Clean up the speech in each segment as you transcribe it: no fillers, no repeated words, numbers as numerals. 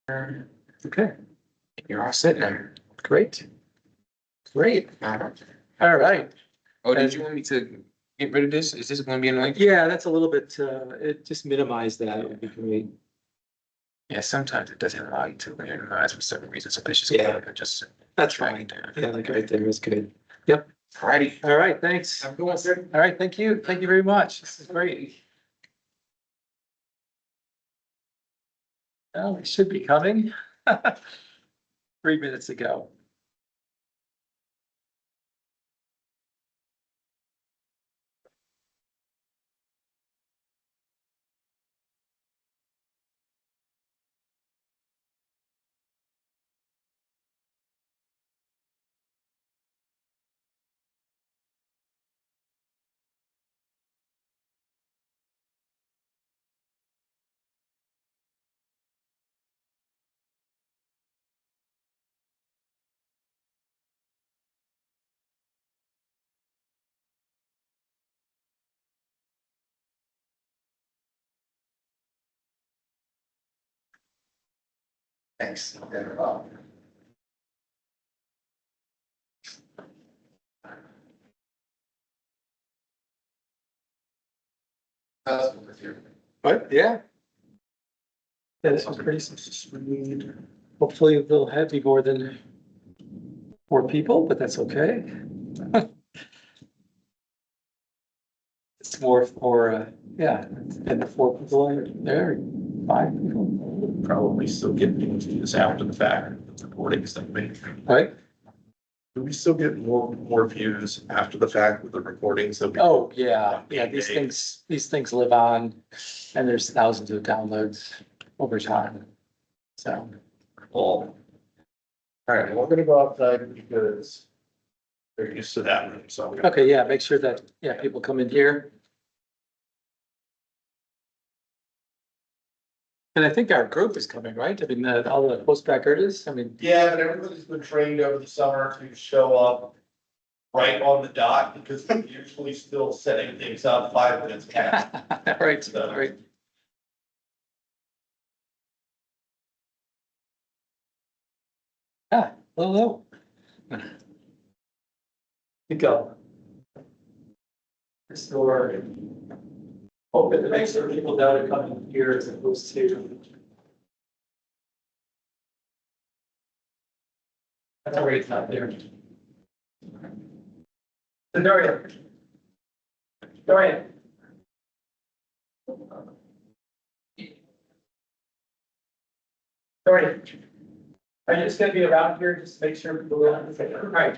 Okay, you're all set now. Great. Great. All right. Oh, did you want me to get rid of this? Is this gonna be annoying? Yeah, that's a little bit, it just minimize that. It would be great. Yeah, sometimes it doesn't allow you to minimize for certain reasons, so it's just. Yeah. Just. That's drag fine. it down. Yeah, like right there is good. Yep. Alrighty. All right, thanks. I'm going, sir. All right, thank you. Thank you very much. This is great. Well, it should be coming. 3 minutes ago. Thanks. But yeah. Yeah, this was pretty smooth. Hopefully they'll have be more than 4 people, but that's okay. It's more for, yeah, and the 4 people are there, 5 people, Probably still get views after the fact, the recordings that we. right? Do we still get more views after the fact with the recordings that we? Oh, yeah, yeah, these things live on and there's thousands of downloads over time. So, All right, we're gonna go outside because they're used to that room, so. okay, yeah, make sure that, yeah, people come in here. And I think our group is coming, right? I mean, all the post-bac artists, I mean, Yeah, but everybody's been trained over the summer to show up right on the dot because we're usually still setting things up 5 minutes past. right, right. Ah, hello. You go. Restore. Open to make sure people know to come in here as opposed to. That's already it's not there. Dorian. Dorian. Dorian. Are you just gonna be around here, just to make sure people know? Right.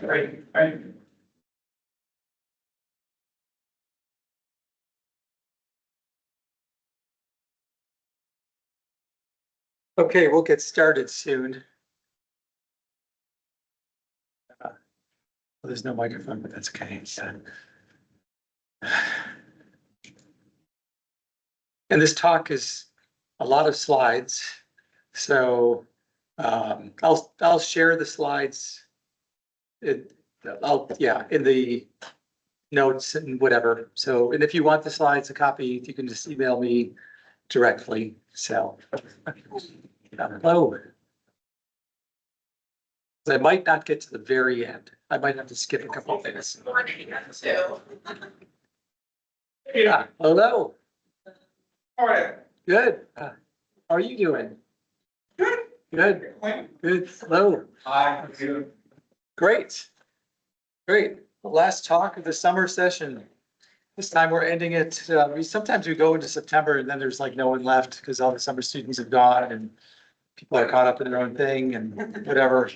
Okay, we'll get started soon. There's no microphone, but that's okay. And this talk is a lot of slides. So I'll share the slides. In the notes and whatever. So, and if you want the slides, a copy, you can just email me directly. So, hello. I might not get to the very end. I might have to skip a couple of minutes. Yeah, hello. All right. Good. How are you doing? Good. Hello. Hi. Great. The last talk of the summer session. This time we're ending it. Sometimes we go into September and then there's like no one left because all the summer students have gone and people are caught up in their own thing and whatever.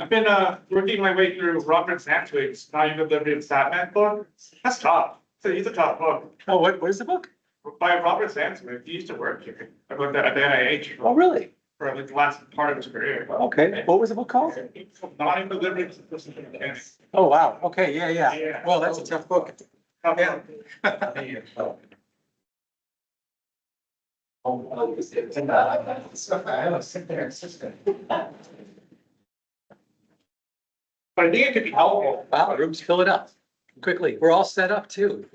I've been working my way through Robert Sandwich's Now You Live in Statman book. That's tough. So he's a tough book Oh, what is the book? by Robert Sandwich. He used to work here. I worked at the NIH Oh, really? for like the last part of his career. Okay. What was the book called? Not in delivering statistical mechanics. Oh, wow. Okay. Yeah. Yeah. Well, that's a tough book. Yeah. But I think it could be helpful. Wow, rooms fill it up quickly. We're all set up too.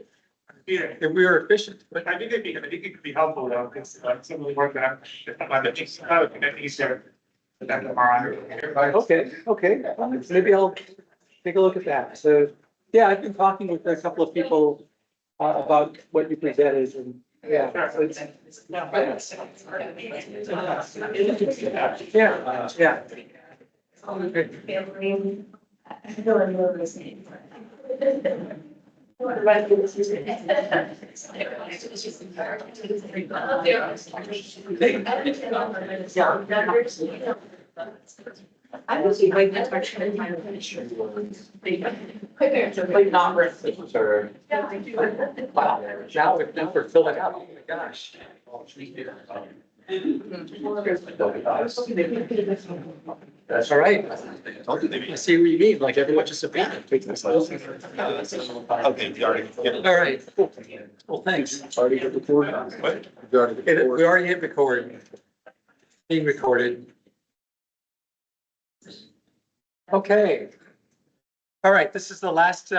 Yeah. if we were efficient. But I think it could be helpful though, because like some of the work that I'm, I think easier. But then tomorrow. okay, maybe I'll take a look at that. So, yeah, I've been talking with a couple of people about what you presented and, yeah. So it's, yeah. I would see like that's actually kind of sure. Like not worth it. Sure. Wow, now we're filling out, oh my gosh. That's all right. I see what you mean, like everyone just a Okay, we already. All right, cool. Well, thanks. Already hit record. What? We already hit record. We already hit record. Being recorded. Okay. All right, this is the last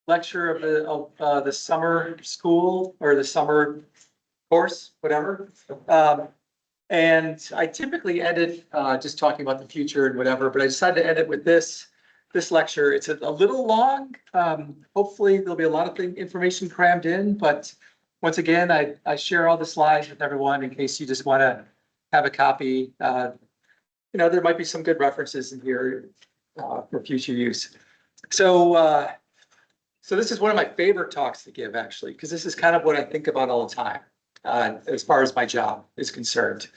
lecture of the summer school or the summer course, whatever. And I typically edit just talking about the future and whatever, but I decided to edit with this lecture. It's a little long. Hopefully there'll be a lot of information crammed in, but once again, I share all the slides with everyone in case you just want to have a copy. You know, there might be some good references in here for future use. So, so this is one of my favorite talks to give, actually, because this is kind of what I think about all the time as far as my job is concerned.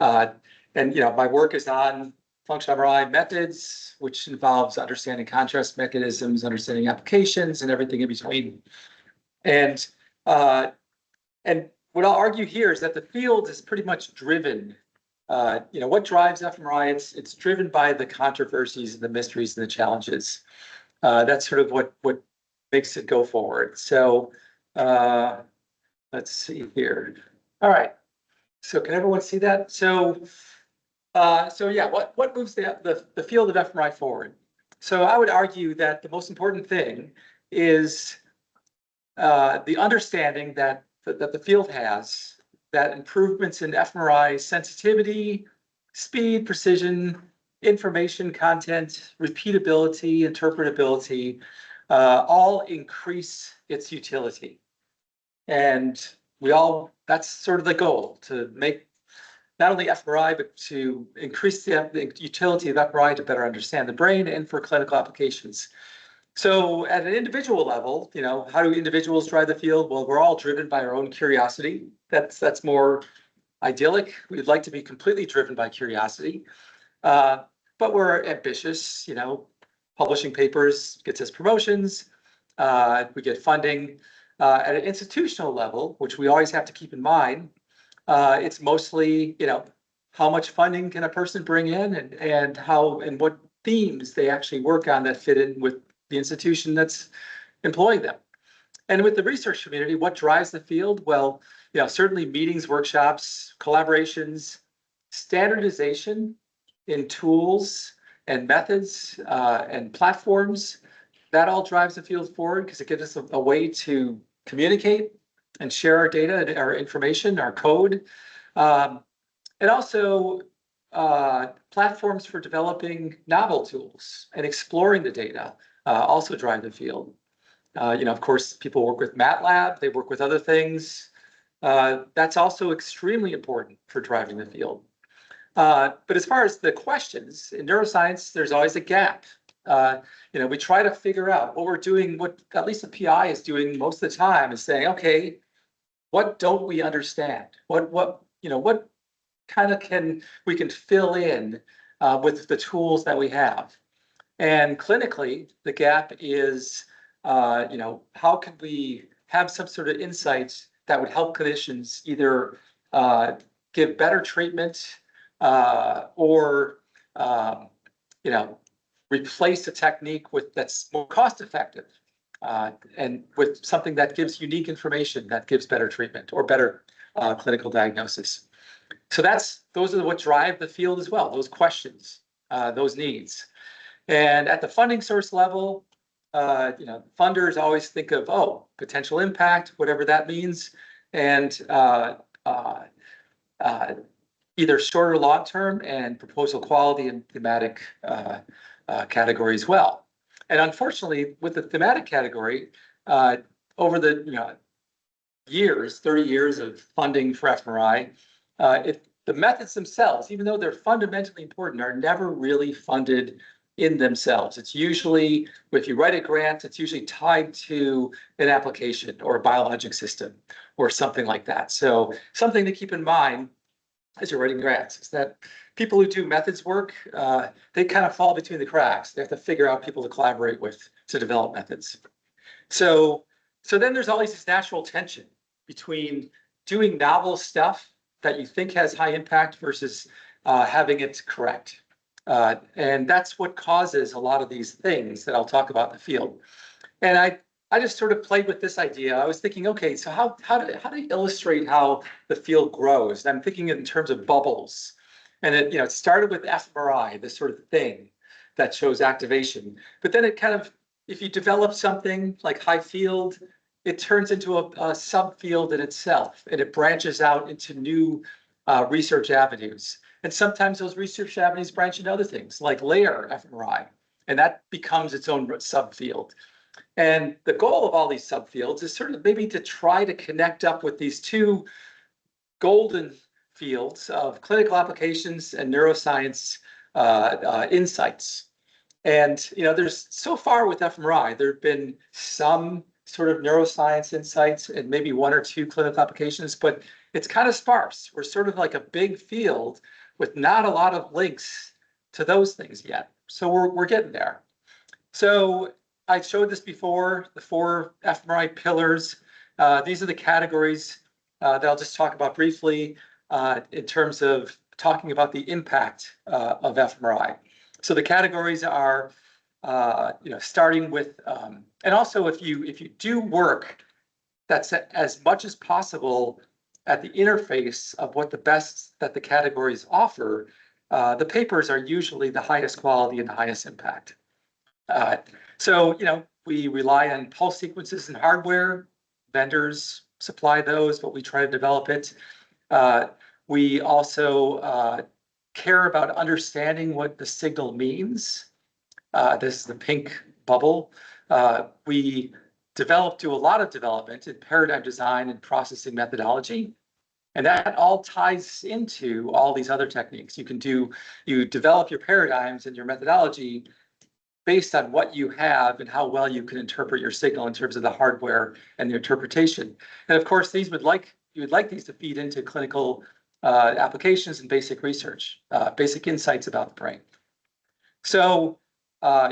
And, you know, my work is on functional MRI methods, which involves understanding contrast mechanisms, understanding applications, and everything in between. And what I'll argue here is that the field is pretty much driven. You know, what drives fMRI? It's driven by the controversies and the mysteries and the challenges. That's sort of what makes it go forward. So let's see here. All right. So can everyone see that? So yeah, what moves the field of fMRI forward? So I would argue that the most important thing is the understanding that the field has that improvements in fMRI sensitivity, speed, precision, information content, repeatability, interpretability, all increase its utility. And that's sort of the goal, to make not only fMRI, but to increase the utility of fMRI to better understand the brain and for clinical applications. So at an individual level, you know, how do individuals drive the field? Well, we're all driven by our own curiosity. That's more idyllic. We'd like to be completely driven by curiosity, but we're ambitious, you know, publishing papers gets us promotions, we get funding. At an institutional level, which we always have to keep in mind, it's mostly, you know, how much funding can a person bring in and how and what themes they actually work on that fit in with the institution that's employing them. And with the research community, what drives the field? Well, you know, certainly meetings, workshops, collaborations, standardization in tools and methods and platforms. That all drives the field forward because it gives us a way to communicate and share our data, our information, our code. And also platforms for developing novel tools and exploring the data also drive the field. You know, of course, people work with MATLAB, they work with other things. That's also extremely important for driving the field. But as far as the questions, in neuroscience, there's always a gap. You know, we try to figure out what we're doing, what at least the PI is doing most of the time is saying, okay, what don't we understand? What you know, what kind of we can fill in with the tools that we have. And clinically, the gap is, you know, how can we have some sort of insights that would help clinicians either give better treatment or, you know, replace a technique that's more cost effective and with something that gives unique information that gives better treatment or better clinical diagnosis. So those are what drive the field as well, those questions, those needs. And at the funding source level, funders always think of, oh, potential impact, whatever that means, and either short or long term, and proposal quality and thematic category as well. And unfortunately, with the thematic category, over the years, 30 years of funding for fMRI, the methods themselves, even though they're fundamentally important, are never really funded in themselves. It's usually, if you write a grant, it's usually tied to an application or a biologic system or something like that. So something to keep in mind as you're writing grants is that people who do methods work, they kind of fall between the cracks. They have to figure out people to collaborate with to develop methods. So then there's always this natural tension between doing novel stuff that you think has high impact versus having it correct. And that's what causes a lot of these things that I'll talk about in the field. And I just sort of played with this idea. I was thinking, okay, so how do you illustrate how the field grows? And I'm thinking in terms of bubbles. And it started with fMRI, this sort of thing that shows activation. But then it kind of, if you develop something like high field, it turns into a subfield in itself, and it branches out into new research avenues. And sometimes those research avenues branch into other things, like layer fMRI, and that becomes its own subfield. And the goal of all these subfields is sort of maybe to try to connect up with these two golden fields of clinical applications and neuroscience insights. And there's so far with fMRI, there have been some sort of neuroscience insights and maybe one or two clinical applications, but it's kind of sparse. We're sort of like a big field with not a lot of links to those things yet. So we're getting there. So I showed this before, the 4 fMRI pillars. These are the categories that I'll just talk about briefly in terms of talking about the impact of fMRI. So the categories are, starting with, and also if you do work that's as much as possible at the interface of what the best that the categories offer, the papers are usually the highest quality and the highest impact. So we rely on pulse sequences and hardware. Vendors supply those, but we try to develop it. We also care about understanding what the signal means. This is the pink bubble. We do a lot of development in paradigm design and processing methodology. And that all ties into all these other techniques. You develop your paradigms and your methodology based on what you have and how well you can interpret your signal in terms of the hardware and the interpretation. And of course, you would like these to feed into clinical applications and basic research, basic insights about the brain. So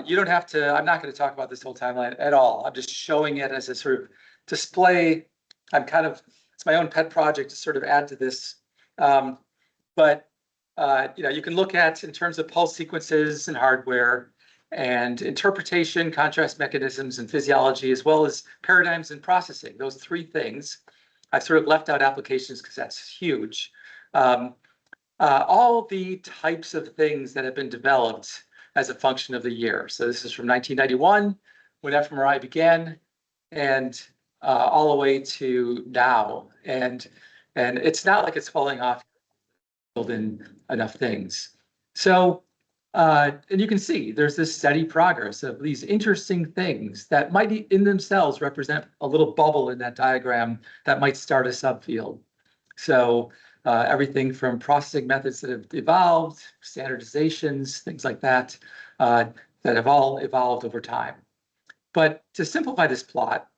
you don't have to, I'm not going to talk about this whole timeline at all. I'm just showing it as a sort of display. It's my own pet project to sort of add to this. But you can look at in terms of pulse sequences and hardware and interpretation, contrast mechanisms and physiology, as well as paradigms and processing. Those 3 things. I've sort of left out applications because that's huge. All the types of things that have been developed as a function of the year. So this is from 1991, when fMRI began, and all the way to now. And it's not like it's falling off, build in enough things. So, and you can see there's this steady progress of these interesting things that might in themselves represent a little bubble in that diagram that might start a subfield. So everything from processing methods that have evolved, standardizations, things like that, that have all evolved over time. But to simplify this plot,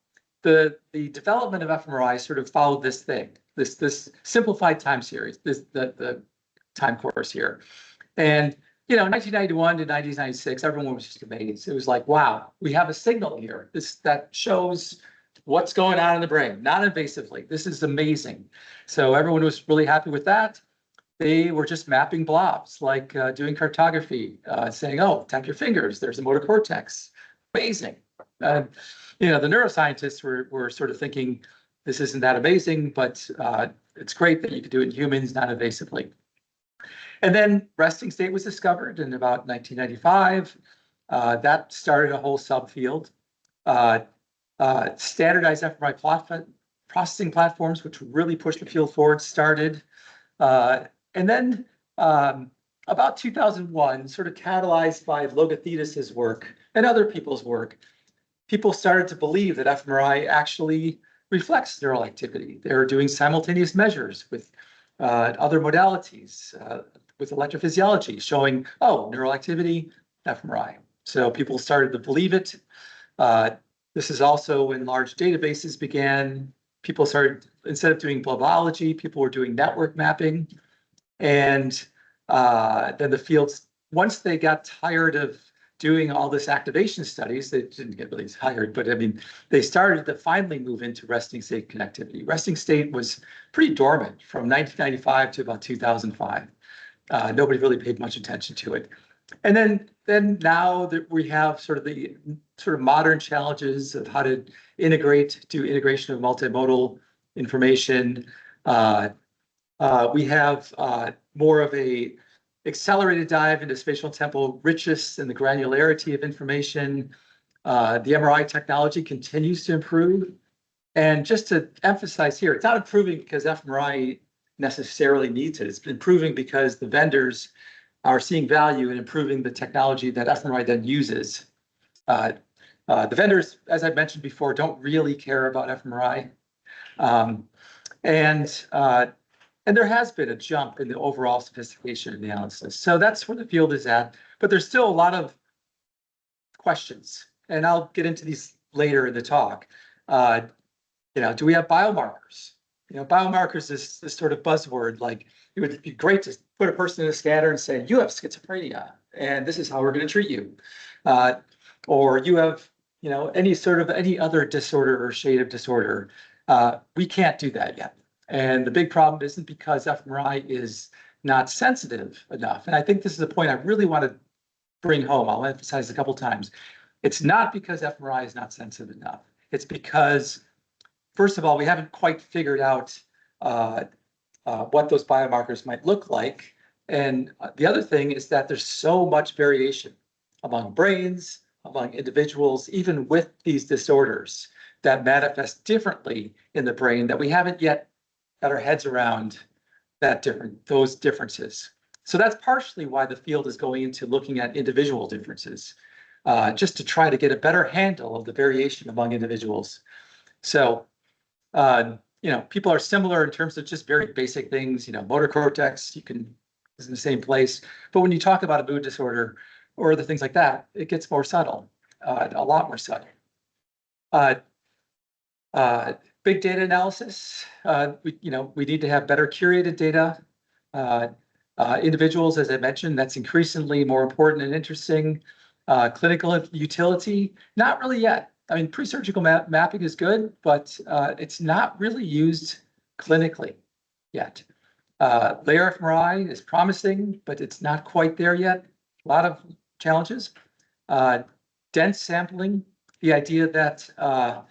the development of fMRI sort of followed this thing, this simplified time series, the time course here. And 1991 to 1996, everyone was just amazed. It was like, wow, we have a signal here. That shows what's going on in the brain, non-invasively. This is amazing. So everyone was really happy with that. They were just mapping blobs, like doing cartography, saying, oh, tap your fingers, there's a motor cortex. Amazing. The neuroscientists were sort of thinking, this isn't that amazing, but it's great that you could do it in humans non-invasively. And then resting state was discovered in about 1995. That started a whole subfield. Standardized fMRI processing platforms, which really pushed the field forward, started. And then about 2001, sort of catalyzed by Logothetis's work and other people's work, people started to believe that fMRI actually reflects neural activity. They're doing simultaneous measures with other modalities, with electrophysiology, showing, oh, neural activity, fMRI. So people started to believe it. This is also when large databases began. People started, instead of doing blobology, people were doing network mapping. And then the fields, once they got tired of doing all this activation studies, they didn't get really tired, but I mean, they started to finally move into resting state connectivity. Resting state was pretty dormant from 1995 to about 2005. Nobody really paid much attention to it. And then now that we have sort of modern challenges of how to do integration of multimodal information. We have more of a accelerated dive into spatial and temporal richness and the granularity of information. The MRI technology continues to improve. And just to emphasize here, it's not improving because fMRI necessarily needs it. It's improving because the vendors are seeing value in improving the technology that fMRI then uses. The vendors, as I mentioned before, don't really care about fMRI. And there has been a jump in the overall sophistication of the analysis. So that's where the field is at, but there's still a lot of questions, and I'll get into these later in the talk. Do we have biomarkers? Biomarkers is this sort of buzzword, like it would be great to put a person in a scanner and say, you have schizophrenia, and this is how we're going to treat you. Or you have, any other disorder or shade of disorder. We can't do that yet. And the big problem isn't because fMRI is not sensitive enough. And I think this is a point I really want to bring home. I'll emphasize a couple times. It's not because fMRI is not sensitive enough. It's because, first of all, we haven't quite figured out what those biomarkers might look like. And the other thing is that there's so much variation among brains, among individuals, even with these disorders that manifest differently in the brain that we haven't yet got our heads around those differences. So that's partially why the field is going into looking at individual differences, just to try to get a better handle of the variation among individuals. So, people are similar in terms of just very basic things, motor cortex, is in the same place. But when you talk about a mood disorder or other things like that, it gets more subtle, a lot more subtle. Big data analysis, we need to have better curated data. Individuals, as I mentioned, that's increasingly more important and interesting. Clinical utility, not really yet. I mean, pre-surgical mapping is good, but it's not really used clinically yet. Layer fMRI is promising, but it's not quite there yet. A lot of challenges. Dense sampling, the idea that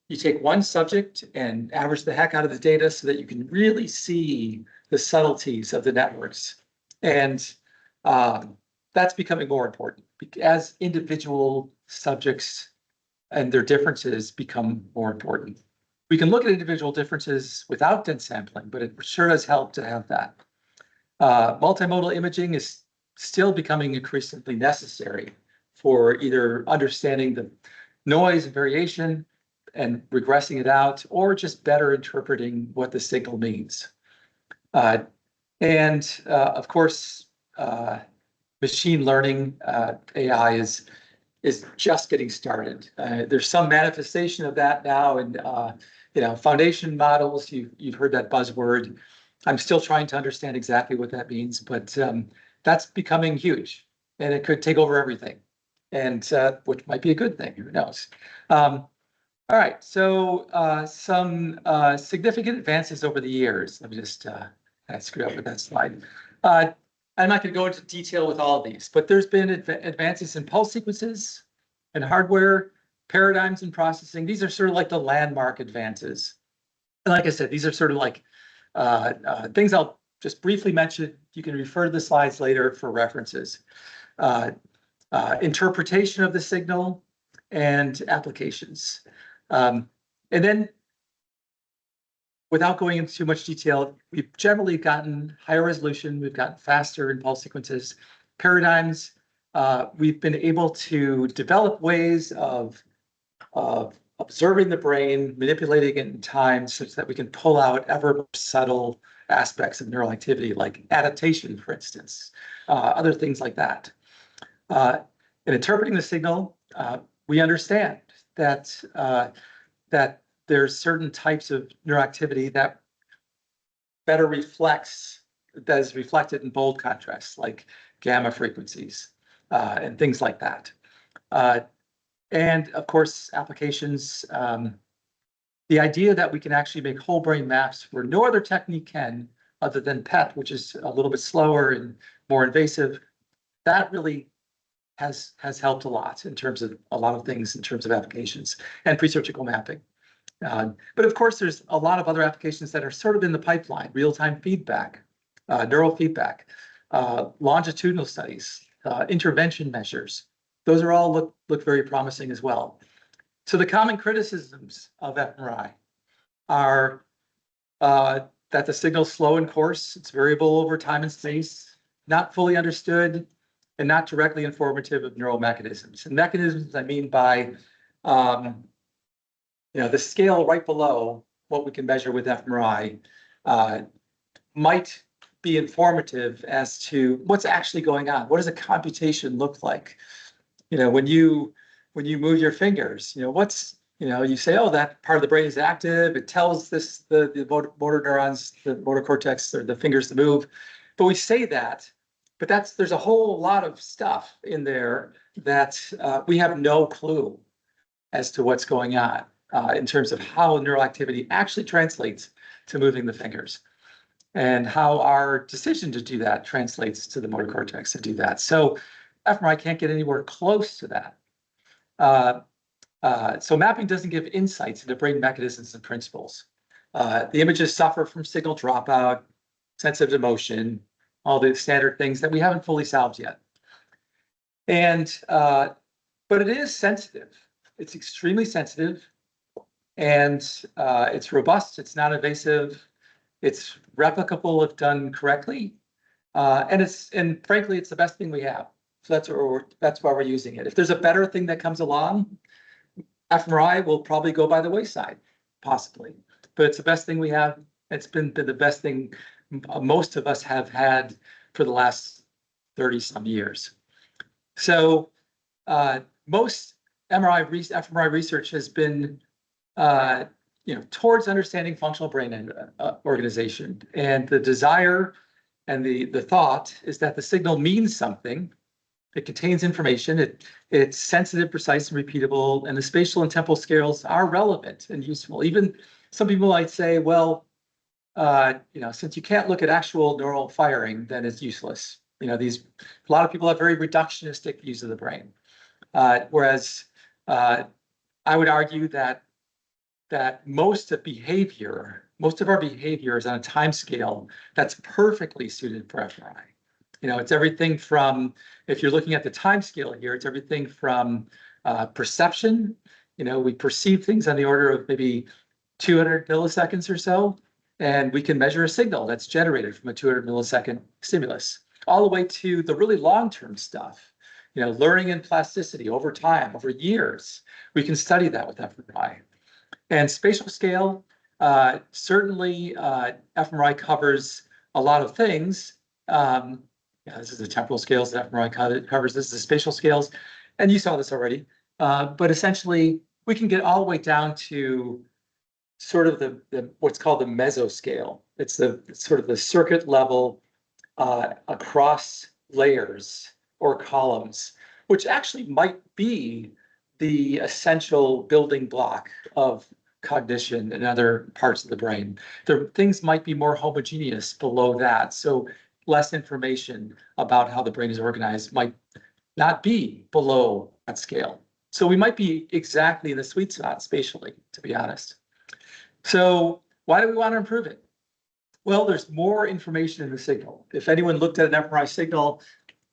you take one subject and average the heck out of the data so that you can really see the subtleties of the networks. And that's becoming more important as individual subjects and their differences become more important. We can look at individual differences without dense sampling, but it sure does help to have that. Multimodal imaging is still becoming increasingly necessary for either understanding the noise and variation and regressing it out, or just better interpreting what the signal means. Of course, machine learning, AI is just getting started. There's some manifestation of that now in foundation models. You've heard that buzzword. I'm still trying to understand exactly what that means, but that's becoming huge, and it could take over everything, and which might be a good thing. Who knows? All right, so some significant advances over the years. Let me just I screwed up with that slide. I'm not going to go into detail with all of these, but there's been advances in pulse sequences and hardware, paradigms in processing. These are sort of like the landmark advances. And like I said, these are sort of like things I'll just briefly mention. You can refer to the slides later for references. Interpretation of the signal, and applications. And then, without going into too much detail, we've generally gotten higher resolution, we've gotten faster in pulse sequences, paradigms. We've been able to develop ways of observing the brain, manipulating it in time such that we can pull out ever more subtle aspects of neural activity, like adaptation, for instance, other things like that. In interpreting the signal, we understand that that there's certain types of neuroactivity that better reflects, that is reflected in bold contrast, like gamma frequencies and things like that. And of course, applications, the idea that we can actually make whole brain maps where no other technique can, other than PET, which is a little bit slower and more invasive, that really has helped a lot in terms of a lot of things in terms of applications and presurgical mapping. But of course, there's a lot of other applications that are sort of in the pipeline: real-time feedback, neural feedback, longitudinal studies, intervention measures. Those are all look very promising as well. So the common criticisms of fMRI are that the signal's slow in course, it's variable over time and space, not fully understood, and not directly informative of neural mechanisms. And mechanisms, I mean by the scale right below what we can measure with fMRI might be informative as to what's actually going on. What does a computation look like? When you move your fingers, you say, oh, that part of the brain is active. It tells the motor neurons, the motor cortex, or the fingers to move. But we say that, but there's a whole lot of stuff in there that we have no clue as to what's going on in terms of how neural activity actually translates to moving the fingers, and how our decision to do that translates to the motor cortex to do that. So fMRI can't get anywhere close to that. So mapping doesn't give insights into brain mechanisms and principles. The images suffer from signal dropout, sensitive to motion, all the standard things that we haven't fully solved yet. And but it is sensitive. It's extremely sensitive, and it's robust. It's not invasive. It's replicable if done correctly, and frankly, it's the best thing we have. So that's why we're using it. If there's a better thing that comes along, fMRI will probably go by the wayside, possibly. But it's the best thing we have. It's been the best thing most of us have had for the last 30-some years. So most fMRI research has been towards understanding functional brain organization, and the desire and the thought is that the signal means something. It contains information. It's sensitive, precise, and repeatable, and the spatial and temporal scales are relevant and useful. Even some people might say, well, since you can't look at actual neural firing, then it's useless. A lot of people have very reductionistic views of the brain, whereas I would argue that most of our behavior is on a time scale that's perfectly suited for fMRI. It's everything from, if you're looking at the time scale here, it's everything from perception. We perceive things on the order of maybe 200 milliseconds or so, and we can measure a signal that's generated from a 200 millisecond stimulus, all the way to the really long-term stuff. Learning and plasticity over time, over years. We can study that with fMRI. And spatial scale, certainly fMRI covers a lot of things. This is the temporal scales that fMRI covers. This is the spatial scales, and you saw this already. But essentially, we can get all the way down to sort of the what's called the mesoscale. It's sort of the circuit level across layers or columns, which actually might be the essential building block of cognition and other parts of the brain. Things might be more homogeneous below that. So less information about how the brain is organized might not be below that scale. So we might be exactly in the sweet spot spatially, to be honest. So why do we want to improve it? Well, there's more information in the signal. If anyone looked at an fMRI signal,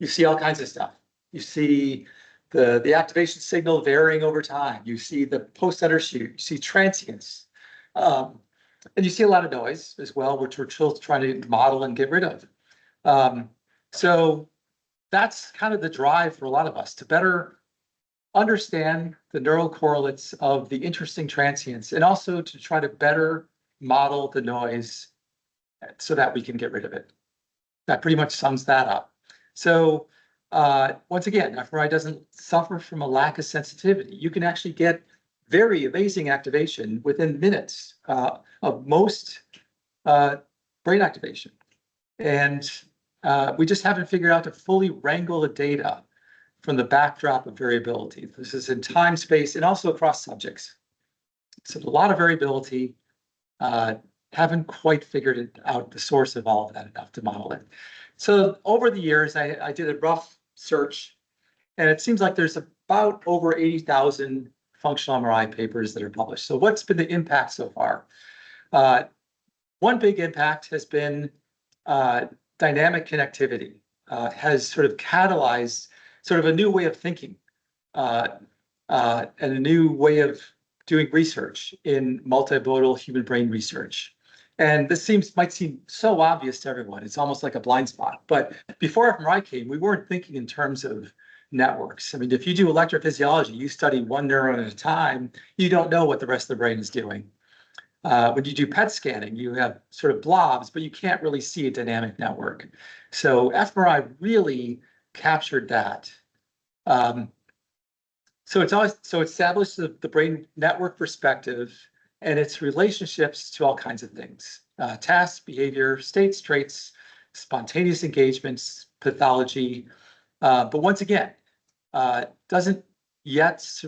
you see all kinds of stuff. You see the activation signal varying over time. You see the post-undershoot, you see transients. And you see a lot of noise as well, which we're still trying to model and get rid of. So that's kind of the drive for a lot of us to better understand the neural correlates of the interesting transients and also to try to better model the noise so that we can get rid of it. That pretty much sums that up. So once again, fMRI doesn't suffer from a lack of sensitivity. You can actually get very amazing activation within minutes of most brain activation. And we just haven't figured out to fully wrangle the data from the backdrop of variability. This is in time, space, and also across subjects. So a lot of variability. Haven't quite figured it out, the source of all of that enough to model it. So over the years, I did a rough search, and it seems like there's about over 80,000 functional MRI papers that are published. So what's been the impact so far? One big impact has been dynamic connectivity, has sort of catalyzed sort of a new way of thinking and a new way of doing research in multimodal human brain research. And this might seem so obvious to everyone. It's almost like a blind spot. But before fMRI came, we weren't thinking in terms of networks. I mean, if you do electrophysiology, you study one neuron at a time, you don't know what the rest of the brain is doing. When you do PET scanning, you have sort of blobs, but you can't really see a dynamic network. So fMRI really captured that. So it established the brain network perspective and its relationships to all kinds of things: tasks, behavior, states, traits, spontaneous engagements, pathology. But once again, doesn't yet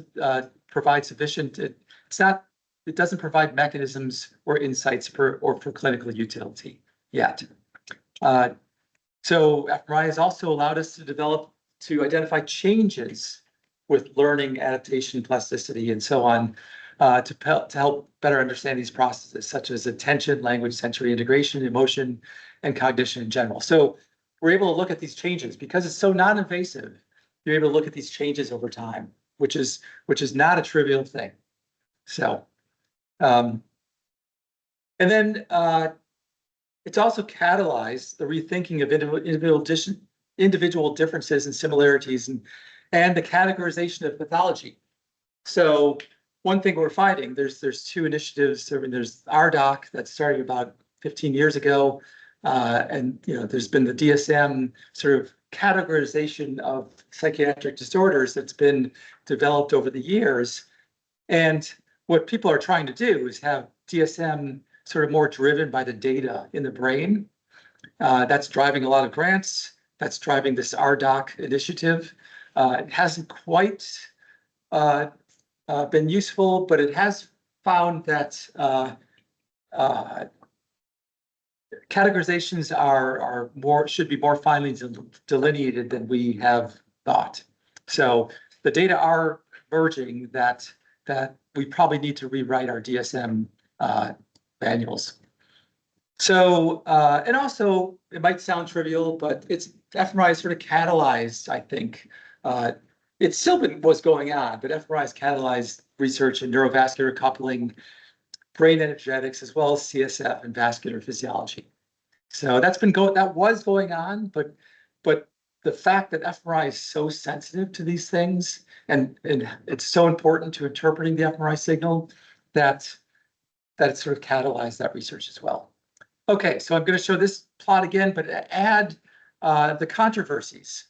provide sufficient. It doesn't provide mechanisms or insights for clinical utility yet. So fMRI has also allowed us to identify changes with learning, adaptation, plasticity, and so on, to help better understand these processes, such as attention, language, sensory integration, emotion, and cognition in general. So we're able to look at these changes because it's so non-invasive. You're able to look at these changes over time, which is not a trivial thing. So, and then it's also catalyzed the rethinking of individual differences and similarities and the categorization of pathology. So one thing we're finding, there's two initiatives. I mean, there's RDoc that started about 15 years ago, and there's been the DSM sort of categorization of psychiatric disorders that's been developed over the years. And what people are trying to do is have DSM sort of more driven by the data in the brain. That's driving a lot of grants. That's driving this RDoc initiative. It hasn't quite been useful, but it has found that categorizations should be more finely delineated than we have thought. So the data are emerging that we probably need to rewrite our DSM manuals. So and also it might sound trivial, but it's fMRI sort of catalyzed, I think. It still was going on, but fMRI has catalyzed research in neurovascular coupling, brain energetics, as well as CSF and vascular physiology. So that was going on, but the fact that fMRI is so sensitive to these things and it's so important to interpreting the fMRI signal that it sort of catalyzed that research as well. Okay, so I'm going to show this plot again, but add the controversies.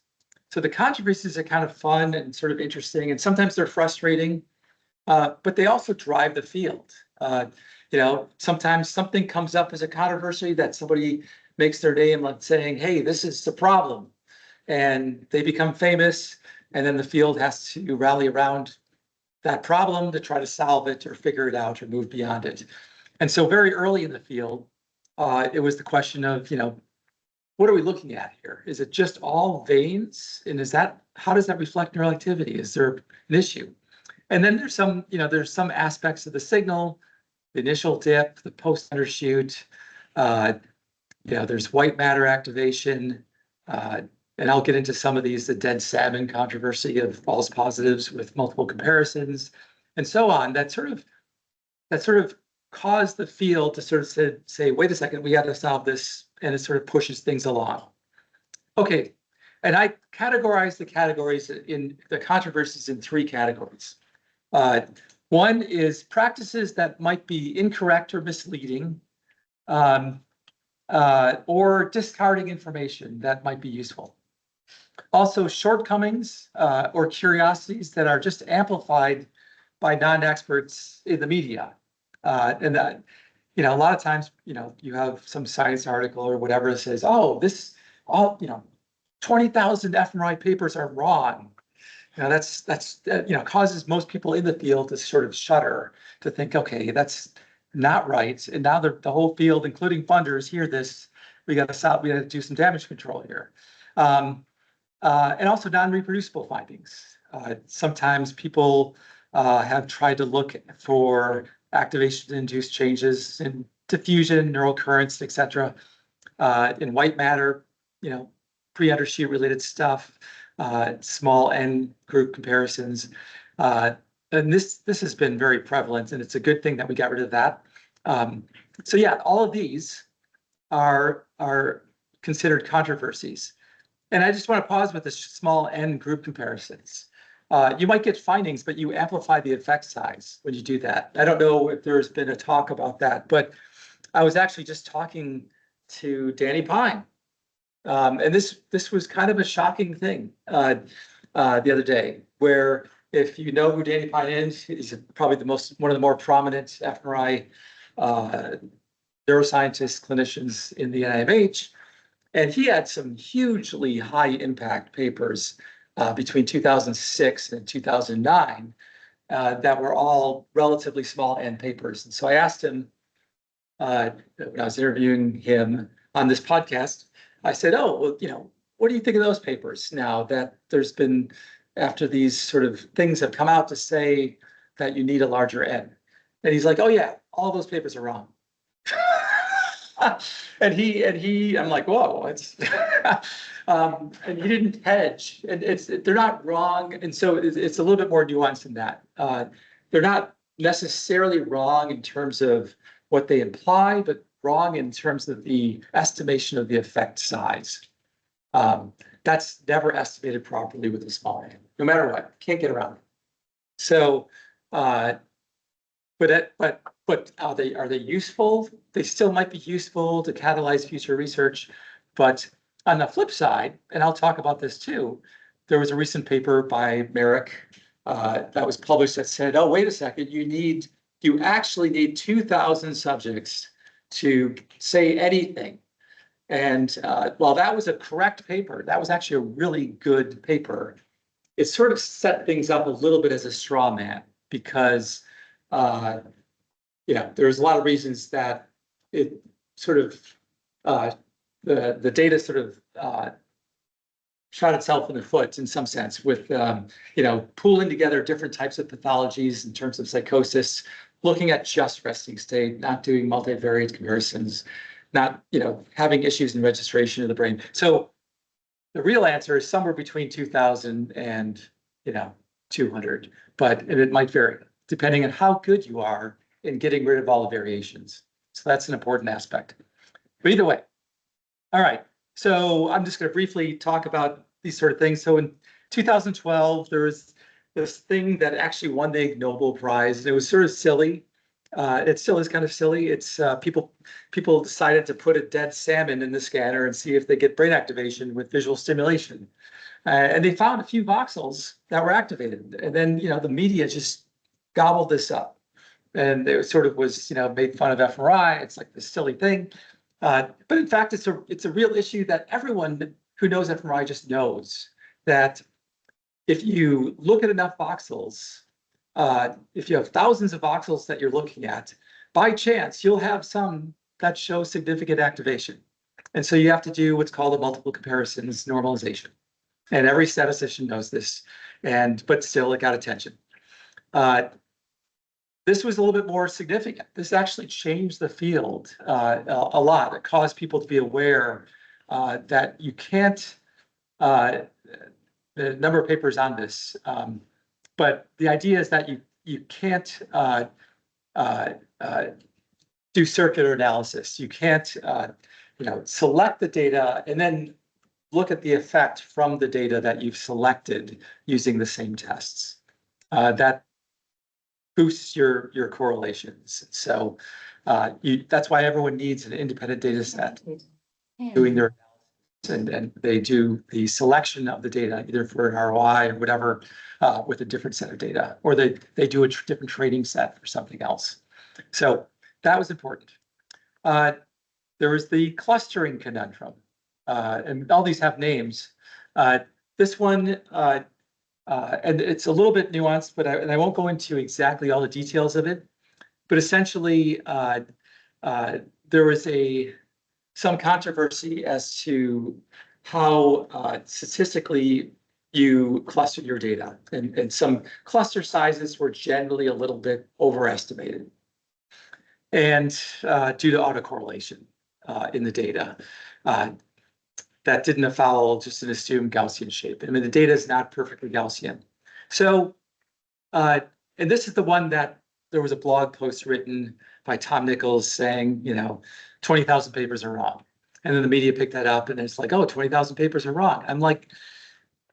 So the controversies are kind of fun and sort of interesting, and sometimes they're frustrating, but they also drive the field. Sometimes something comes up as a controversy that somebody makes their name like saying, hey, this is the problem. And they become famous, and then the field has to rally around that problem to try to solve it or figure it out or move beyond it. And so very early in the field, it was the question of, what are we looking at here? Is it just all veins? And how does that reflect neural activity? Is there an issue? And then there's some aspects of the signal, the initial dip, the post-undershoot, there's white matter activation, and I'll get into some of these, the dead salmon controversy of false positives with multiple comparisons and so on, that sort of caused the field to sort of say, wait a second, we got to solve this, and it sort of pushes things along. Okay, and I categorize the categories in the controversies in three categories. One is practices that might be incorrect or misleading, or discarding information that might be useful. Also, shortcomings or curiosities that are just amplified by non-experts in the media. And that, a lot of times, you have some science article or whatever that says, oh, 20,000 fMRI papers are wrong. That's causes most people in the field to sort of shudder, to think, okay, that's not right. And now the whole field, including funders, hear this. We got to do some damage control here. And also non-reproducible findings. Sometimes people have tried to look for activation-induced changes in diffusion, neural currents, et cetera, in white matter, pre-undershoot related stuff, small N group comparisons. And this has been very prevalent, and it's a good thing that we got rid of that. So yeah, all of these are considered controversies. And I just want to pause with the small N group comparisons. You might get findings, but you amplify the effect size when you do that. I don't know if there's been a talk about that, but I was actually just talking to Danny Pine. And this was kind of a shocking thing the other day, where if you know who Danny Pine is, he's probably one of the more prominent fMRI neuroscientists, clinicians in the NIH. And he had some hugely high impact papers between 2006 and 2009 that were all relatively small N papers. And so I asked him, when I was interviewing him on this podcast, I said, oh, well, what do you think of those papers now that there's been, after these sort of things have come out to say that you need a larger N? And he's like, oh yeah, all those papers are wrong. And I'm like, whoa, it's, and he didn't hedge, and they're not wrong. And so it's a little bit more nuanced than that. They're not necessarily wrong in terms of what they imply, but wrong in terms of the estimation of the effect size. That's never estimated properly with a small N, no matter what, can't get around it. So, but are they useful? They still might be useful to catalyze future research. But on the flip side, and I'll talk about this too, there was a recent paper by Merrick that was published that said, oh, wait a second, you actually need 2,000 subjects to say anything. And while that was a correct paper, that was actually a really good paper, it sort of set things up a little bit as a straw man, because there's a lot of reasons that it sort of the data sort of shot itself in the foot in some sense with pooling together different types of pathologies in terms of psychosis, looking at just resting state, not doing multivariate comparisons, not having issues in registration of the brain. So the real answer is somewhere between 2,000 and 200, but it might vary depending on how good you are in getting rid of all the variations. So that's an important aspect. But either way, all right. So I'm just going to briefly talk about these sort of things. So in 2012, there was this thing that actually won the Ig Nobel Prize. It was sort of silly. It still is kind of silly. It's people decided to put a dead salmon in the scanner and see if they get brain activation with visual stimulation. And they found a few voxels that were activated. And then, the media just gobbled this up. And it sort of was, made fun of fMRI. It's like this silly thing. But in fact, it's a real issue that everyone who knows fMRI just knows, that if you look at enough voxels, if you have thousands of voxels that you're looking at, by chance, you'll have some that show significant activation. And so you have to do what's called a multiple comparisons normalization. And every statistician knows this, but still it got attention. This was a little bit more significant. This actually changed the field a lot. It caused people to be aware that you can't the number of papers on this. But the idea is that you can't do circular analysis. You can't select the data and then look at the effect from the data that you've selected using the same tests. That boosts your correlations. So that's why everyone needs an independent data set doing their analysis, and they do the selection of the data either for an ROI or whatever with a different set of data, or they do a different training set for something else. So that was important. There was the clustering conundrum, and all these have names. This one, and it's a little bit nuanced, but I won't go into exactly all the details of it. But essentially, there was some controversy as to how statistically you clustered your data, and some cluster sizes were generally a little bit overestimated, and due to autocorrelation in the data. That didn't follow just an assumed Gaussian shape. I mean, the data is not perfectly Gaussian. So, and this is the one that there was a blog post written by Tom Nichols saying, 20,000 papers are wrong. And then the media picked that up and it's like, oh, 20,000 papers are wrong. I'm like,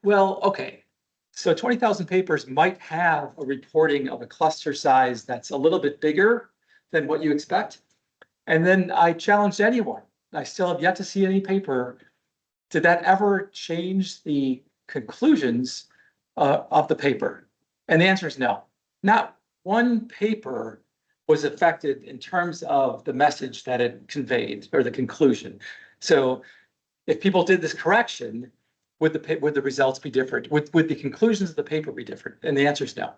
well, okay. So 20,000 papers might have a reporting of a cluster size that's a little bit bigger than what you expect. And then I challenged anyone. I still have yet to see any paper. Did that ever change the conclusions of the paper? And the answer is no. Not one paper was affected in terms of the message that it conveyed or the conclusion. So if people did this correction, would the results be different? Would the conclusions of the paper be different? And the answer is no.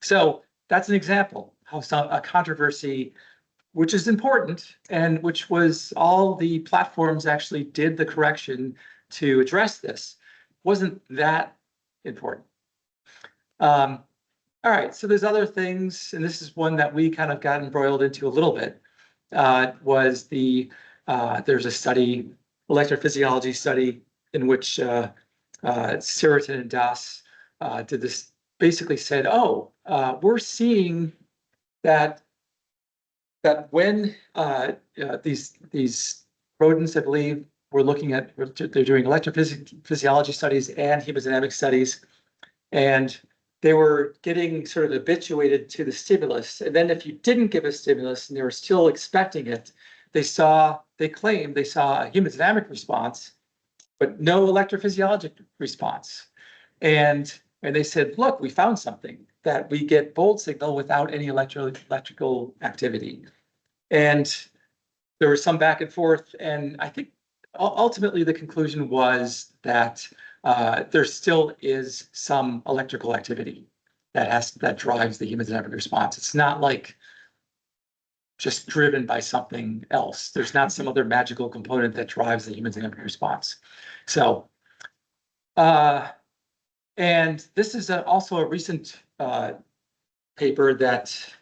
So that's an example how a controversy, which is important, and which was all the platforms actually did the correction to address this, wasn't that important. All right, so there's other things, and this is one that we kind of got embroiled into a little bit, was there's a study, electrophysiology study, in which Siriton and Das did this, basically said, we're seeing that when these rodents, I believe, they're doing electrophysiology studies and hemodynamic studies, and they were getting sort of habituated to the stimulus. And then if you didn't give a stimulus and they were still expecting it, they claimed they saw a hemodynamic response, but no electrophysiologic response. And they said, look, we found something, that we get bold signal without any electrical activity. And there was some back and forth, and I think ultimately the conclusion was that there still is some electrical activity that drives the hemodynamic response. It's not like just driven by something else. There's not some other magical component that drives the hemodynamic response. So, and this is also a recent paper that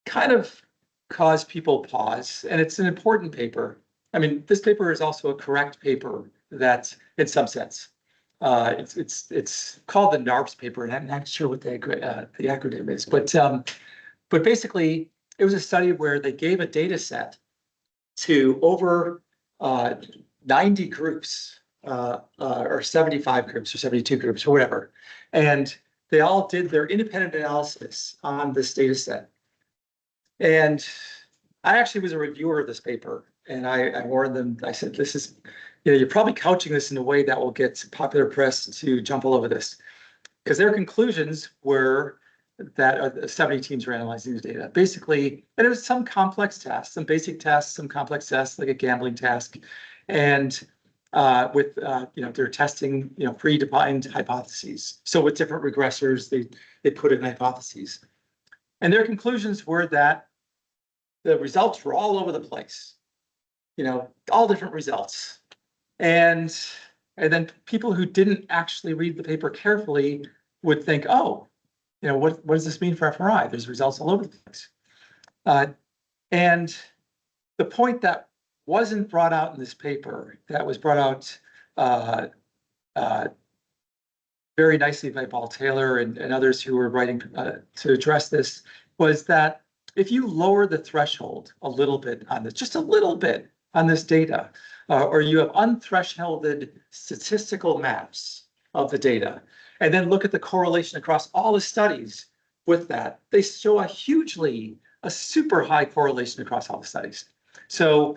kind of caused people pause, and it's an important paper. I mean, this paper is also a correct paper that, in some sense, it's called the NARPS paper, and I'm not sure what the acronym is, but basically, it was a study where they gave a data set to over 90 groups, or 75 groups, or 72 groups, or whatever, and they all did their independent analysis on this data set. And I actually was a reviewer of this paper, and I warned them. I said, this is, you're probably couching this in a way that will get popular press to jump all over this, because their conclusions were that 70 teams were analyzing the data. Basically, and it was some complex tests, some basic tests, some complex tests, like a gambling task. And with, they're testing, predefined hypotheses. So with different regressors, they put in hypotheses. And their conclusions were that the results were all over the place, all different results. And then people who didn't actually read the paper carefully would think, oh, what does this mean for fMRI? There's results all over the place. And the point that wasn't brought out in this paper, that was brought out very nicely by Paul Taylor and others who were writing to address this, was that if you lower the threshold a little bit on this, just a little bit on this data, or you have unthresholded statistical maps of the data, and then look at the correlation across all the studies with that, they show a super high correlation across all the studies. So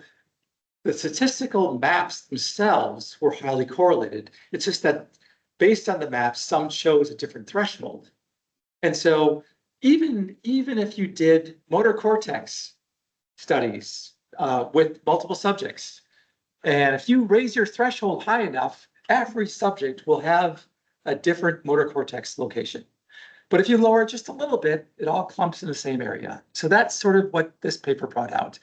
the statistical maps themselves were highly correlated. It's just that based on the maps, some shows a different threshold. And so even if you did motor cortex studies with multiple subjects, and if you raise your threshold high enough, every subject will have a different motor cortex location. But if you lower it just a little bit, it all clumps in the same area. So that's sort of what this paper brought out.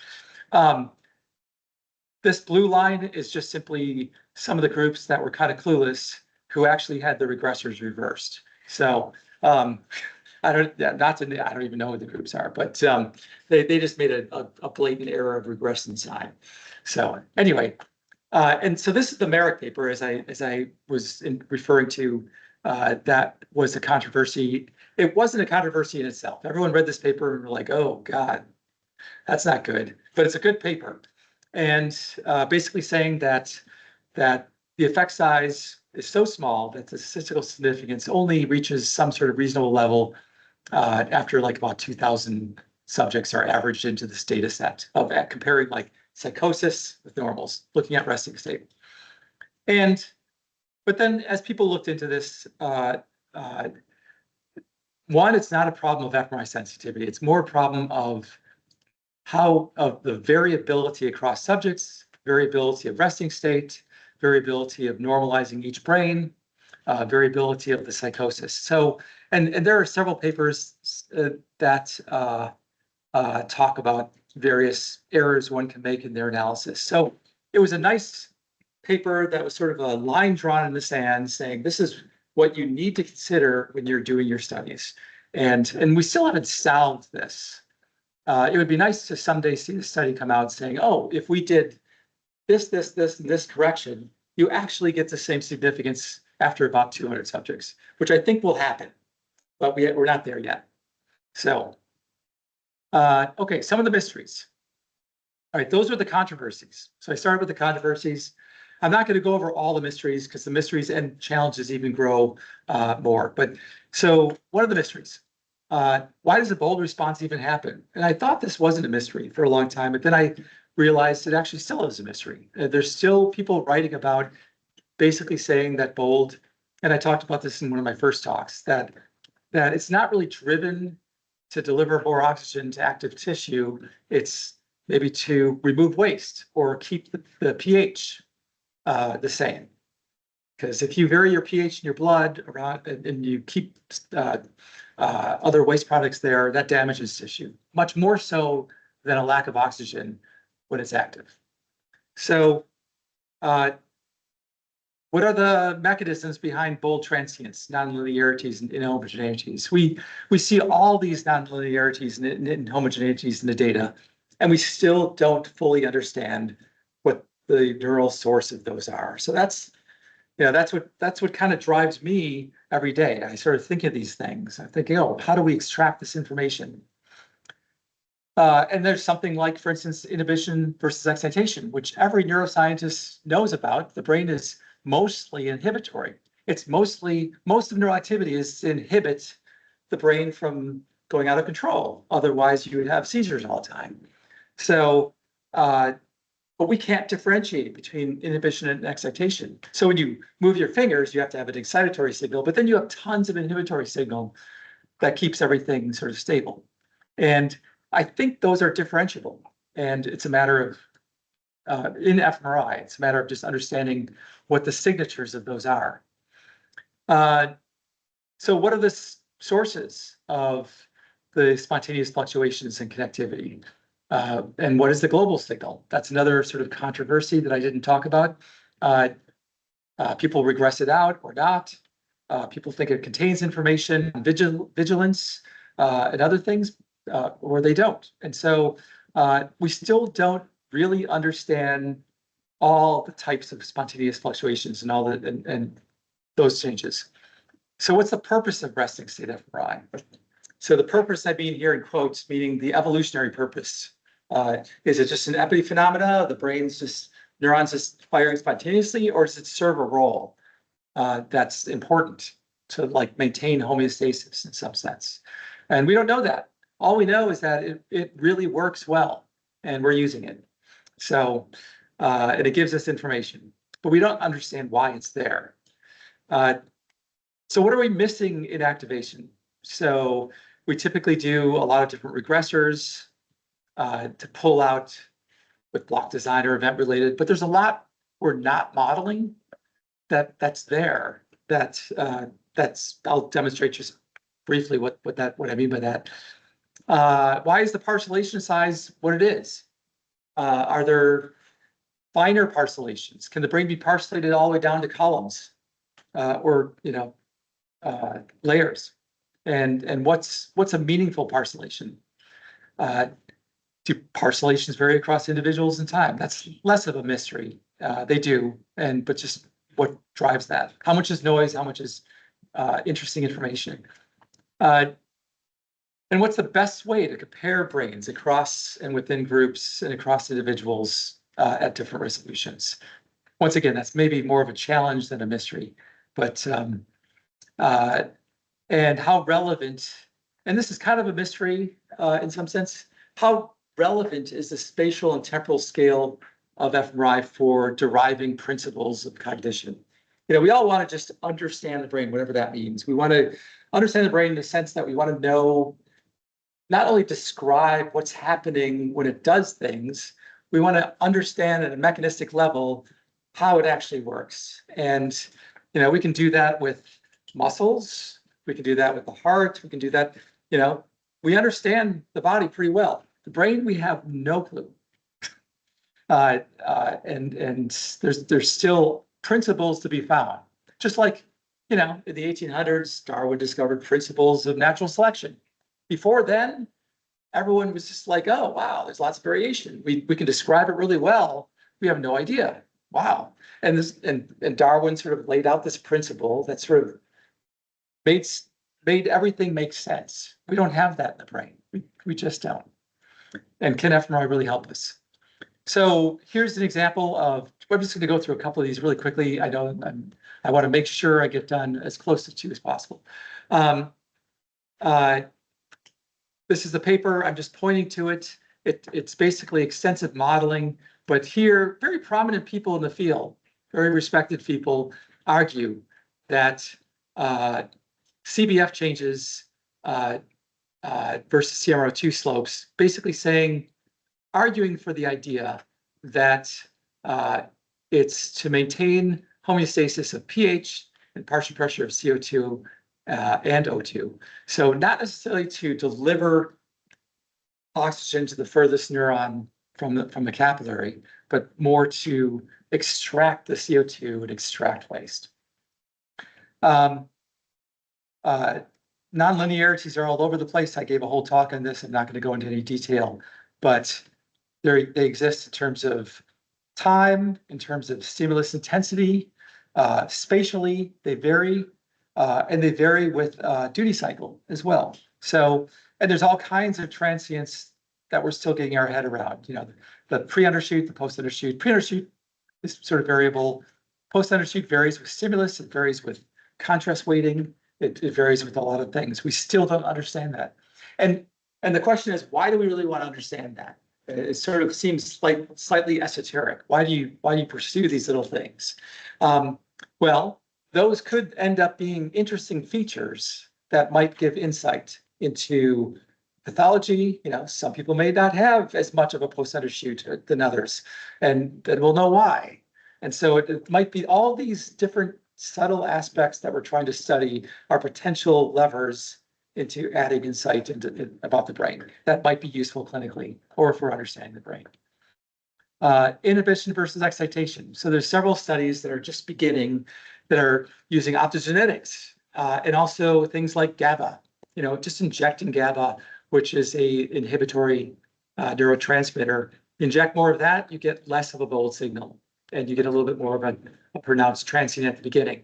This blue line is just simply some of the groups that were kind of clueless who actually had the regressors reversed. So I don't even know what the groups are, but they just made a blatant error of regression sign. So anyway, and so this is the Merrick paper, as I was referring to. That was a controversy. It wasn't a controversy in itself. Everyone read this paper and were like, "Oh God, that's not good." But it's a good paper, and basically saying that the effect size is so small that the statistical significance only reaches some sort of reasonable level after like about 2,000 subjects are averaged into this data set of comparing like psychosis with normals, looking at resting state. But then as people looked into this, one, it's not a problem of fMRI sensitivity. It's more a problem of the variability across subjects, variability of resting state, variability of normalizing each brain, variability of the psychosis. So, and there are several papers that talk about various errors one can make in their analysis. So it was a nice paper that was sort of a line drawn in the sand saying, this is what you need to consider when you're doing your studies. And we still haven't solved this. It would be nice to someday see the study come out saying, oh, if we did this, and this correction, you actually get the same significance after about 200 subjects, which I think will happen, but we're not there yet. So, okay, some of the mysteries. All right, those are the controversies. So I started with the controversies. I'm not going to go over all the mysteries because the mysteries and challenges even grow more. But so what are the mysteries? Why does a bold response even happen? And I thought this wasn't a mystery for a long time, but then I realized it actually still is a mystery. There's still people writing about basically saying that bold, and I talked about this in one of my first talks, that it's not really driven to deliver more oxygen to active tissue. It's maybe to remove waste or keep the pH the same. Because if you vary your pH in your blood around and you keep other waste products there, that damages tissue, much more so than a lack of oxygen when it's active. So what are the mechanisms behind bold transients, nonlinearities, and inhomogeneities? We see all these nonlinearities and inhomogeneities in the data, and we still don't fully understand what the neural source of those are. So that's what kind of drives me every day. I sort of think of these things. I'm thinking, oh, how do we extract this information? And there's something like, for instance, inhibition versus excitation, which every neuroscientist knows about. The brain is mostly inhibitory. It's most of neural activity is to inhibit the brain from going out of control. Otherwise, you would have seizures all the time. So, but we can't differentiate between inhibition and excitation. So when you move your fingers, you have to have an excitatory signal, but then you have tons of inhibitory signal that keeps everything sort of stable. And I think those are differentiable. And it's a matter of, in fMRI, it's a matter of just understanding what the signatures of those are. So what are the sources of the spontaneous fluctuations in connectivity? And what is the global signal? That's another sort of controversy that I didn't talk about. People regress it out or not. People think it contains information on vigilance and other things, or they don't. And so we still don't really understand all the types of spontaneous fluctuations and all that, and those changes. So what's the purpose of resting state fMRI? So the purpose I mean here in quotes, meaning the evolutionary purpose. Is it just an epiphenomena? The brain's just neurons just firing spontaneously, or does it serve a role that's important to like maintain homeostasis in some sense? And we don't know that. All we know is that it really works well, and we're using it. So and it gives us information, but we don't understand why it's there. So what are we missing in activation? So we typically do a lot of different regressors to pull out with block design or event related, but there's a lot we're not modeling that's there. That's I'll demonstrate just briefly what I mean by that. Why is the parcellation size what it is? Are there finer parcellations? Can the brain be parcellated all the way down to columns or layers? And what's a meaningful parcellation? Do parcellations vary across individuals in time? That's less of a mystery. They do, but just what drives that? How much is noise? How much is interesting information? And what's the best way to compare brains across and within groups and across individuals at different resolutions? Once again, that's maybe more of a challenge than a mystery, but and how relevant, and this is kind of a mystery in some sense, how relevant is the spatial and temporal scale of fMRI for deriving principles of cognition? We all want to just understand the brain, whatever that means. We want to understand the brain in the sense that we want to know, not only describe what's happening when it does things, we want to understand at a mechanistic level how it actually works. And, we can do that with muscles. We can do that with the heart. We can do that, we understand the body pretty well. The brain, we have no clue. And there's still principles to be found. Just like, in the 1800s, Darwin discovered principles of natural selection. Before then, everyone was just like, oh, wow, there's lots of variation. We can describe it really well. We have no idea. Wow. And Darwin sort of laid out this principle that sort of made everything make sense. We don't have that in the brain. We just don't. And can fMRI really help us? So here's an example of, I'm just going to go through a couple of these really quickly. I know I want to make sure I get done as close to 2 as possible. This is the paper. I'm just pointing to it. It's basically extensive modeling, but here, very prominent people in the field, very respected people, argue that CBF changes versus CMRO2 slopes, basically arguing for the idea that it's to maintain homeostasis of pH and partial pressure of CO2 and O2. So not necessarily to deliver oxygen to the furthest neuron from the capillary, but more to extract the CO2 and extract waste. Non-linearities are all over the place. I gave a whole talk on this. I'm not going to go into any detail, but they exist in terms of time, in terms of stimulus intensity, spatially, they vary, and they vary with duty cycle as well. So, and there's all kinds of transients that we're still getting our head around. The pre-undershoot, the post-undershoot. Pre-undershoot is sort of variable. Post-undershoot varies with stimulus. It varies with contrast weighting. It varies with a lot of things. We still don't understand that. And the question is, why do we really want to understand that? It sort of seems like slightly esoteric. Why do you pursue these little things? Well, those could end up being interesting features that might give insight into pathology. Some people may not have as much of a post-undershoot than others, and then we'll know why. And so it might be all these different subtle aspects that we're trying to study are potential levers into adding insight about the brain that might be useful clinically or for understanding the brain. Inhibition versus excitation. So there's several studies that are just beginning that are using optogenetics and also things like GABA, just injecting GABA, which is a inhibitory neurotransmitter. Inject more of that, you get less of a bold signal and you get a little bit more of a pronounced transient at the beginning.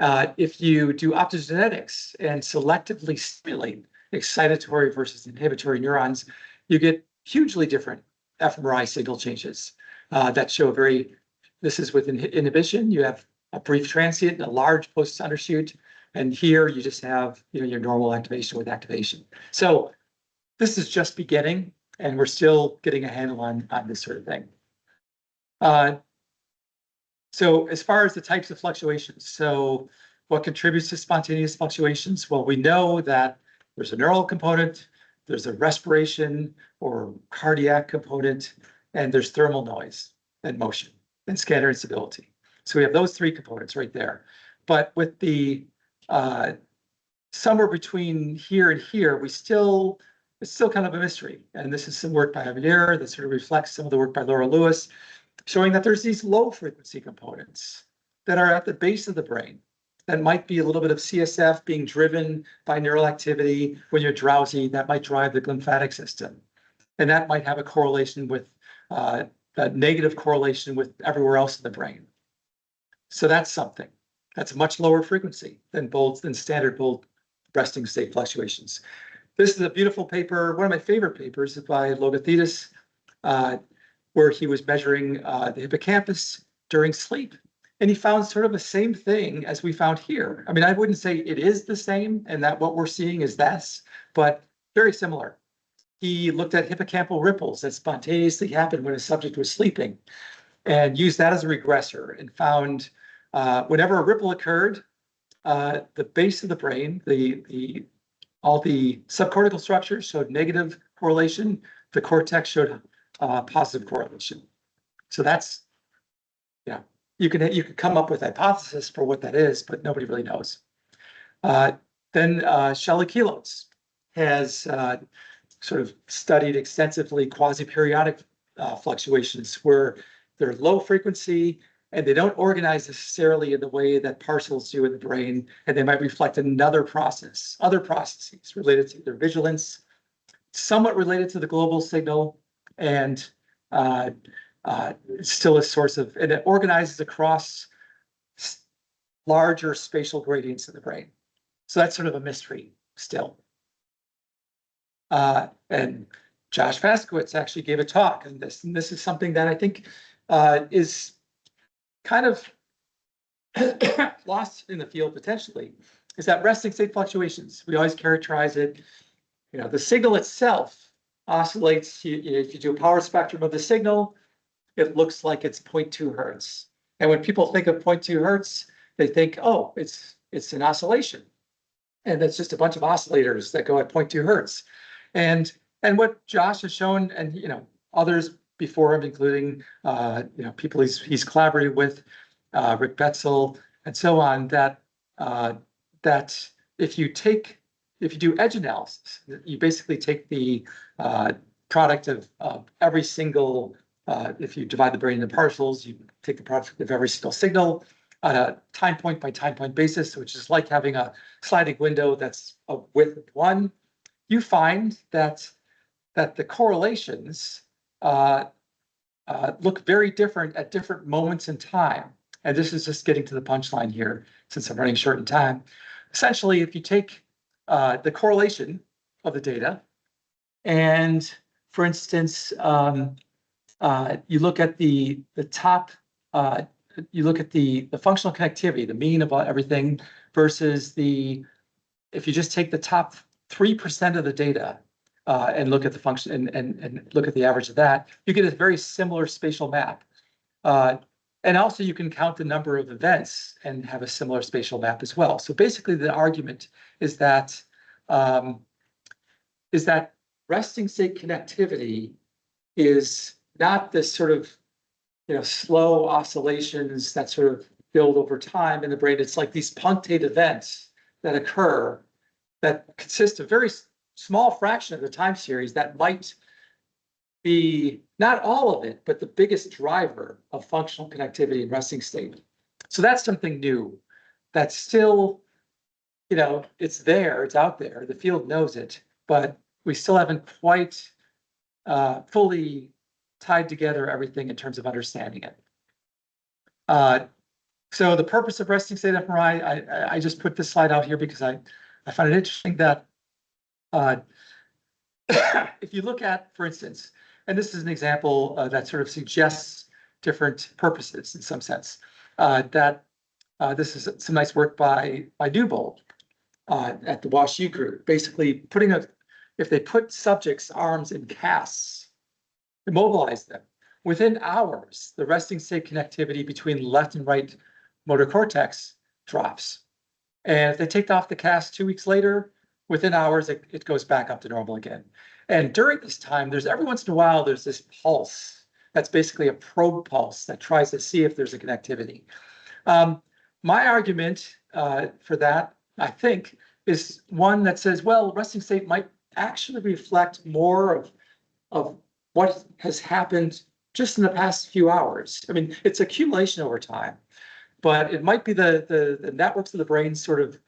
If you do optogenetics and selectively stimulate excitatory versus inhibitory neurons, you get hugely different fMRI signal changes that show this is with inhibition, you have a brief transient and a large post undershoot. And here you just have your normal activation with activation. So this is just beginning, and we're still getting a handle on this sort of thing. So as far as the types of fluctuations, so what contributes to spontaneous fluctuations? Well, we know that there's a neural component, there's a respiration or cardiac component, and there's thermal noise and motion and scatter instability. So we have those three components right there. But with the somewhere between here and here, it's still kind of a mystery. And this is some work by Javier that sort of reflects some of the work by Laura Lewis, showing that there's these low frequency components that are at the base of the brain that might be a little bit of CSF being driven by neural activity. When you're drowsy, that might drive the lymphatic system. And that might have a correlation with a negative correlation with everywhere else in the brain. So that's something. That's a much lower frequency than standard bold resting state fluctuations. This is a beautiful paper, one of my favorite papers by Logothetis, where he was measuring the hippocampus during sleep. And he found sort of the same thing as we found here. I mean, I wouldn't say it is the same and that what we're seeing is this, but very similar. He looked at hippocampal ripples that spontaneously happened when a subject was sleeping and used that as a regressor and found whenever a ripple occurred, the base of the brain, all the subcortical structures showed negative correlation. The cortex showed positive correlation. So that's, yeah, you can come up with a hypothesis for what that is, but nobody really knows. Then Shelley Keelos has sort of studied extensively quasi-periodic fluctuations where they're low frequency and they don't organize necessarily in the way that parcels do in the brain, and they might reflect another process, other processes related to their vigilance, somewhat related to the global signal, and it's still a source of, and it organizes across larger spatial gradients in the brain. So that's sort of a mystery still. And Josh Vaskowitz actually gave a talk on this, and this is something that I think is kind of lost in the field potentially, is that resting state fluctuations. We always characterize it, the signal itself oscillates. If you do a power spectrum of the signal, it looks like it's 0.2 hertz. And when people think of 0.2 hertz, they think, oh, it's an oscillation. And that's just a bunch of oscillators that go at 0.2 hertz. And what Josh has shown, and others before him, including people he's collaborated with, Rick Betzel, and so on, that if you do edge analysis, you basically take the product of every single, if you divide the brain into parcels, you take the product of every single signal on a time point by time point basis, which is like having a sliding window that's a width of 1. You find that the correlations look very different at different moments in time. And this is just getting to the punchline here, since I'm running short in time. Essentially, if you take the correlation of the data, and for instance, you look at the top, you look at the functional connectivity, the mean of everything, versus if you just take the top 3% of the data and look at the function and look at the average of that, you get a very similar spatial map. And also you can count the number of events and have a similar spatial map as well. So basically the argument is that resting state connectivity is not this sort of slow oscillations that sort of build over time in the brain. It's like these punctate events that occur that consist of very small fraction of the time series that might be not all of it, but the biggest driver of functional connectivity in resting state. So that's something new. That's still, it's there, it's out there. The field knows it, but we still haven't quite fully tied together everything in terms of understanding it. So the purpose of resting state fMRI, I just put this slide out here because I find it interesting that if you look at, for instance, and this is an example that sort of suggests different purposes in some sense, that this is some nice work by Newbold at the WashU group, basically if they put subjects' arms in casts, immobilize them, within hours, the resting state connectivity between left and right motor cortex drops. And if they take off the cast 2 weeks later, within hours, it goes back up to normal again. And during this time, every once in a while, there's this pulse. That's basically a probe pulse that tries to see if there's a connectivity. My argument for that, I think, is one that says, well, resting state might actually reflect more of what has happened just in the past few hours. I mean, it's accumulation over time, but it might be the networks of the brain sort of,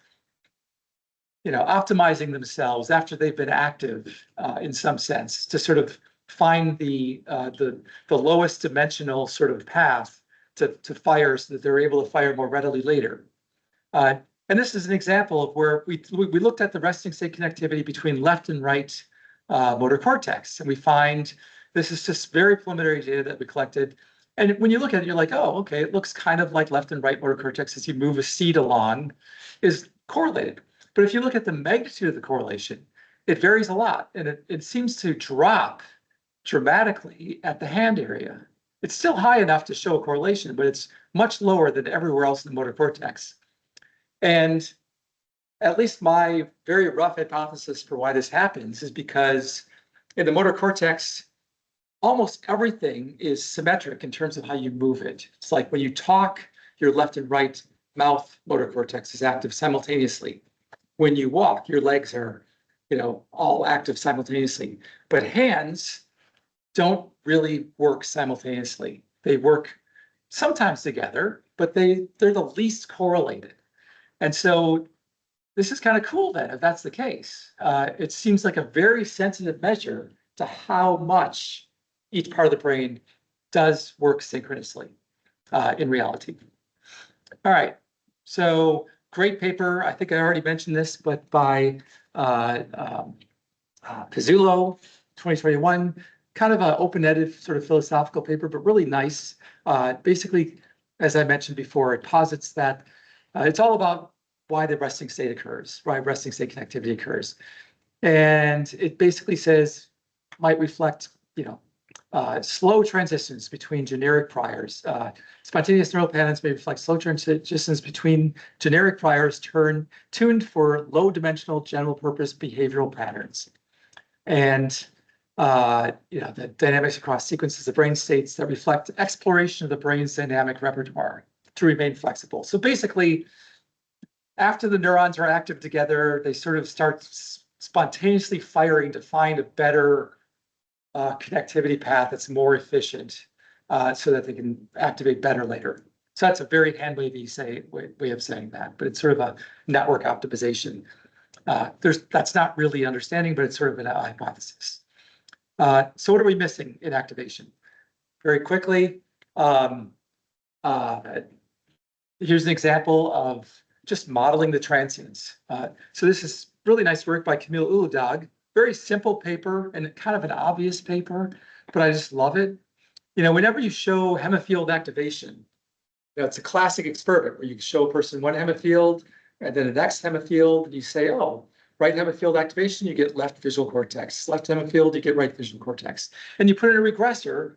optimizing themselves after they've been active in some sense to sort of find the lowest dimensional sort of path to fire so that they're able to fire more readily later. And this is an example of where we looked at the resting state connectivity between left and right motor cortex, and we find this is just very preliminary data that we collected. And when you look at it, you're like, oh, okay, it looks kind of like left and right motor cortex as you move a seed along is correlated. But if you look at the magnitude of the correlation, it varies a lot, and it seems to drop dramatically at the hand area. It's still high enough to show a correlation, but it's much lower than everywhere else in the motor cortex. And at least my very rough hypothesis for why this happens is because in the motor cortex, almost everything is symmetric in terms of how you move it. It's like when you talk, your left and right mouth motor cortex is active simultaneously. When you walk, your legs are, all active simultaneously. But hands don't really work simultaneously. They work sometimes together, but they're the least correlated. And so this is kind of cool then, if that's the case. It seems like a very sensitive measure to how much each part of the brain does work synchronously in reality. All right, so great paper. I think I already mentioned this, but by Pizzullo, 2021, kind of an open-ended sort of philosophical paper, but really nice. Basically, as I mentioned before, it posits that it's all about why the resting state occurs, why resting state connectivity occurs. And it basically says, might reflect, slow transitions between generic priors. Spontaneous neural patterns may reflect slow transitions between generic priors tuned for low dimensional general purpose behavioral patterns. And the dynamics across sequences of brain states that reflect exploration of the brain's dynamic repertoire to remain flexible. So basically, after the neurons are active together, they sort of start spontaneously firing to find a better connectivity path that's more efficient so that they can activate better later. So that's a very hand-wavy way of saying that, but it's sort of a network optimization. That's not really understanding, but it's sort of an hypothesis. So what are we missing in activation? Very quickly, here's an example of just modeling the transients. So this is really nice work by Camille Uludag. Very simple paper and kind of an obvious paper, but I just love it. Whenever you show hemifield activation, it's a classic experiment where you show a person one hemifield and then the next hemifield, and you say, oh, right hemifield activation, you get left visual cortex. Left hemifield, you get right visual cortex. And you put in a regressor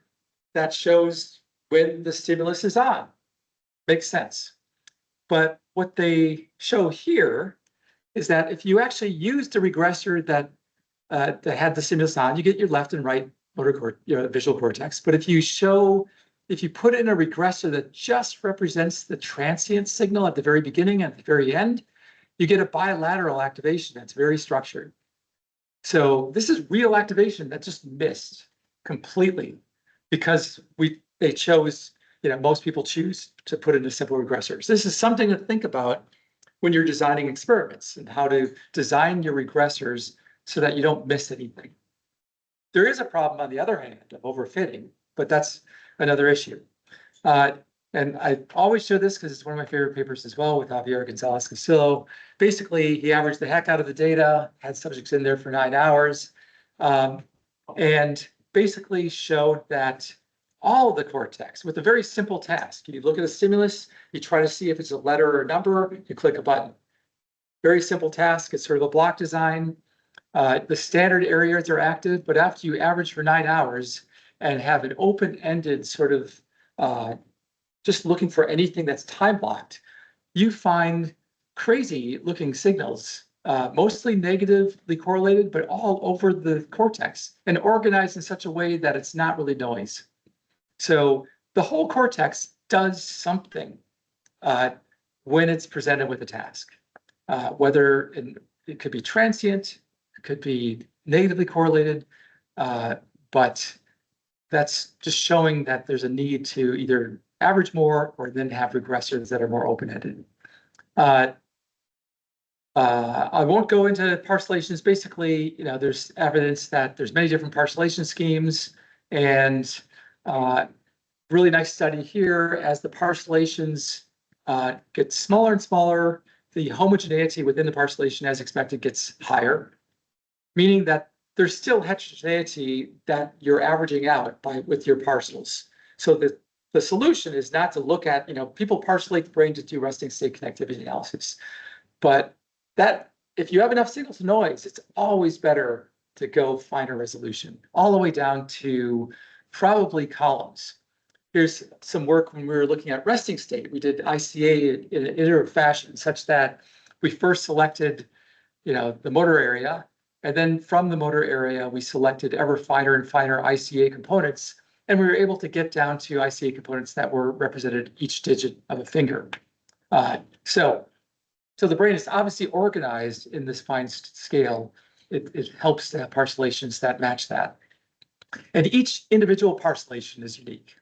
that shows when the stimulus is on. Makes sense. But what they show here is that if you actually use the regressor that had the stimulus on, you get your left and right visual cortex. But if you put in a regressor that just represents the transient signal at the very beginning and at the very end, you get a bilateral activation that's very structured. So this is real activation that just missed completely because they chose, most people choose to put in a simple regressor. So this is something to think about when you're designing experiments and how to design your regressors so that you don't miss anything. There is a problem, on the other hand, of overfitting, but that's another issue. and I always show this because it's one of my favorite papers as well with Javier Gonzalez Castillo. Basically, he averaged the heck out of the data, had subjects in there for 9 hours, and basically showed that all of the cortex with a very simple task. You look at a stimulus, you try to see if it's a letter or a number, you click a button. Very simple task. It's sort of a block design. The standard areas are active, but after you average for 9 hours and have an open-ended sort of just looking for anything that's time blocked, you find crazy looking signals, mostly negatively correlated, but all over the cortex and organized in such a way that it's not really noise. So the whole cortex does something when it's presented with a task, whether it could be transient, it could be negatively correlated, but that's just showing that there's a need to either average more or then have regressors that are more open-ended. I won't go into parcellations. Basically, there's evidence that there's many different parcellation schemes, and really nice study here. As the parcellations get smaller and smaller, the homogeneity within the parcellation, as expected, gets higher, meaning that there's still heterogeneity that you're averaging out with your parcels. So the solution is not to look at, people parcellate the brain to do resting state connectivity analysis. But that if you have enough signal to noise, it's always better to go finer resolution, all the way down to probably columns. Here's some work when we were looking at resting state. We did ICA in an iterative fashion such that we first selected, the motor area, and then from the motor area, we selected ever finer and finer ICA components. And we were able to get down to ICA components that were represented each digit of a finger. So the brain is obviously organized in this fine scale. It helps to have parcellations that match that. And each individual parcellation is unique.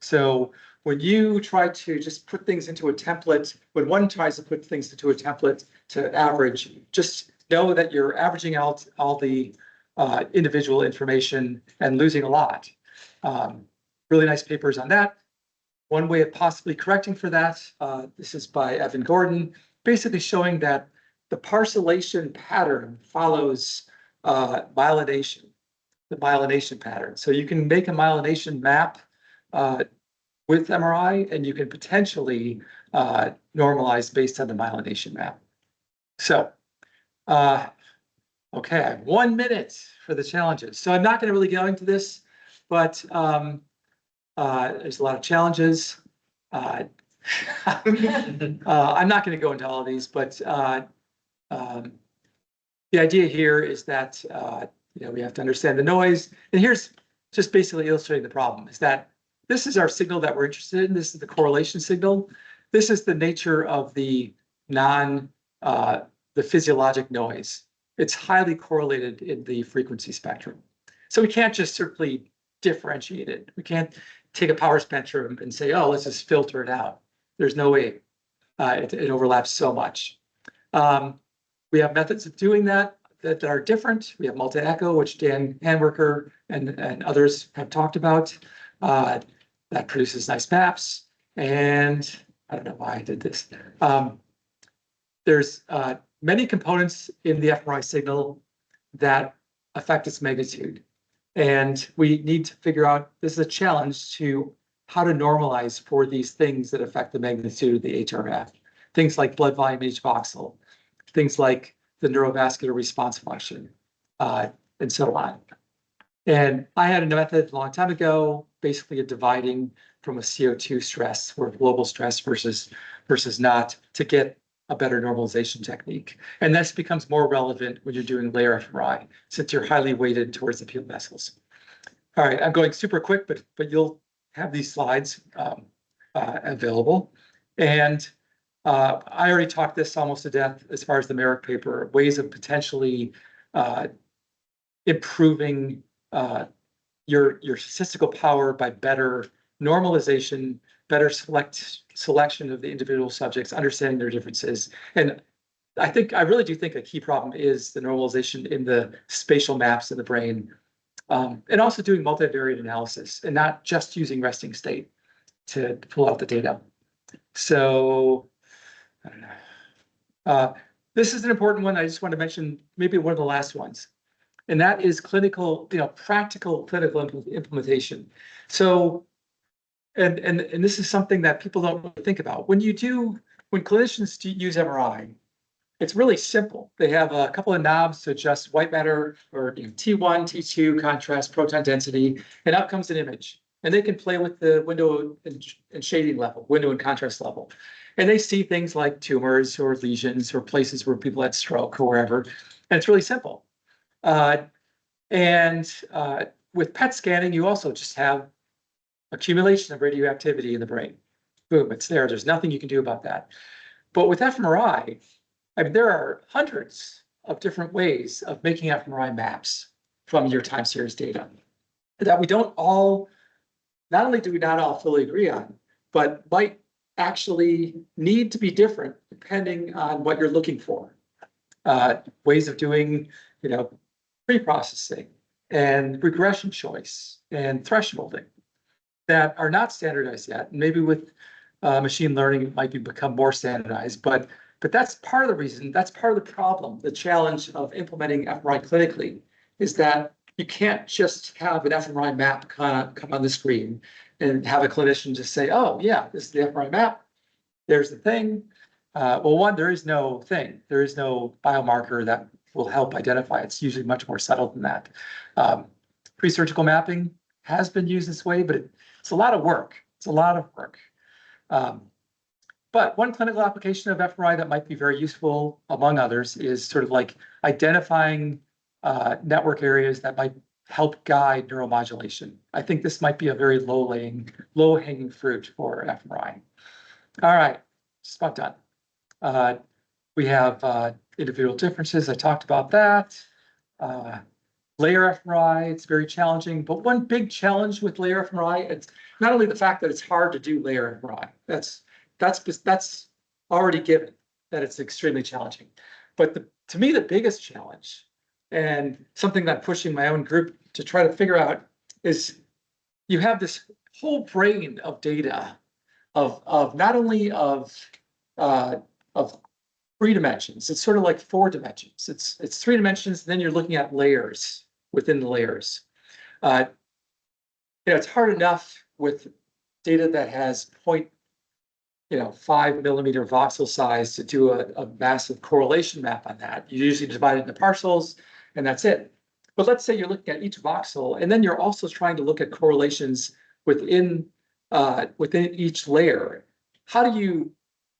So when you try to just put things into a template, when one tries to put things into a template to average, just know that you're averaging out all the individual information and losing a lot. Really nice papers on that. One way of possibly correcting for that, this is by Evan Gordon, basically showing that the parcellation pattern follows myelination, the myelination pattern. So you can make a myelination map with MRI, and you can potentially normalize based on the myelination map. So, okay, I have 1 minute for the challenges. So I'm not going to really go into this, but there's a lot of challenges. I'm not going to go into all of these, but the idea here is that we have to understand the noise. And here's just basically illustrating the problem: is that this is our signal that we're interested in. This is the correlation signal. This is the nature of the the physiologic noise. It's highly correlated in the frequency spectrum. So we can't just simply differentiate it. We can't take a power spectrum and say, oh, let's just filter it out. There's no way. It overlaps so much. We have methods of doing that are different. We have multi-echo, which Dan Handwerker and others have talked about. That produces nice maps. And I don't know why I did this. There's many components in the fMRI signal that affect its magnitude. And we need to figure out, this is a challenge to how to normalize for these things that affect the magnitude of the HRF. Things like blood volume H voxel, things like the neurovascular response function, and so on. And I had a method a long time ago, basically a dividing from a CO2 stress or global stress versus not, to get a better normalization technique. And this becomes more relevant when you're doing layer fMRI, since you're highly weighted towards the pupil vessels. All right, I'm going super quick, but you'll have these slides available. And I already talked this almost to death as far as the Merrick paper, ways of potentially improving your statistical power by better normalization, better selection of the individual subjects, understanding their differences. And I really do think a key problem is the normalization in the spatial maps in the brain, and also doing multivariate analysis and not just using resting state. to pull out the data. So, I don't know. This is an important one. I just want to mention maybe one of the last ones. And that is clinical, practical clinical implementation. So, and this is something that people don't really think about. When clinicians use MRI, it's really simple. They have a couple of knobs to adjust white matter or T1, T2, contrast, proton density, and out comes an image. And they can play with the window and shading level, window and contrast level. And they see things like tumors or lesions or places where people had stroke or wherever. And it's really simple. With PET scanning, you also just have accumulation of radioactivity in the brain. Boom, it's there. There's nothing you can do about that. But with fMRI, I mean, there are hundreds of different ways of making fMRI maps from your time series data that we don't all, not only do we not all fully agree on, but might actually need to be different depending on what you're looking for. Ways of doing, pre-processing and regression choice and thresholding that are not standardized yet. Maybe with machine learning, it might become more standardized, but that's part of the reason, that's part of the problem. The challenge of implementing fMRI clinically is that you can't just have an fMRI map come on the screen and have a clinician just say, oh yeah, this is the fMRI map, there's the thing. Well, one, there is no thing. There is no biomarker that will help identify. It's usually much more subtle than that. Pre-surgical mapping has been used this way, but it's a lot of work. It's a lot of work. But one clinical application of fMRI that might be very useful, among others, is sort of like identifying network areas that might help guide neuromodulation. I think this might be a very low-hanging fruit for fMRI. All right, just about done. We have individual differences. I talked about that. Layer fMRI, it's very challenging, but one big challenge with layer fMRI, it's not only the fact that it's hard to do layer fMRI, that's already given that it's extremely challenging. But to me, the biggest challenge, and something that I'm pushing my own group to try to figure out, is you have this whole brain of data of not only of 3 dimensions. It's sort of like 4 dimensions. It's 3 dimensions. Then you're looking at layers within the layers. It's hard enough with data that has 0.5 millimeter voxel size to do a massive correlation map on that. You usually divide it into parcels, and that's it. But let's say you're looking at each voxel, and then you're also trying to look at correlations within each layer. How do you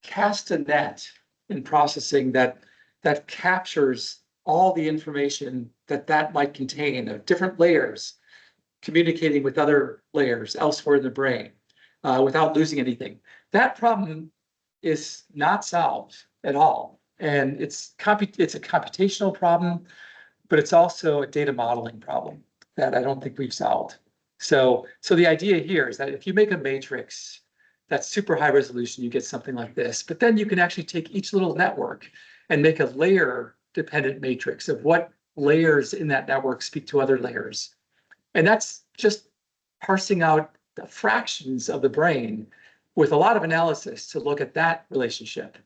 cast a net in processing that captures all the information that might contain of different layers communicating with other layers elsewhere in the brain without losing anything? That problem is not solved at all. And it's a computational problem, but it's also a data modeling problem that I don't think we've solved. So the idea here is that if you make a matrix that's super high resolution, you get something like this, but then you can actually take each little network and make a layer dependent matrix of what layers in that network speak to other layers. And that's just parsing out the fractions of the brain with a lot of analysis to look at that relationship.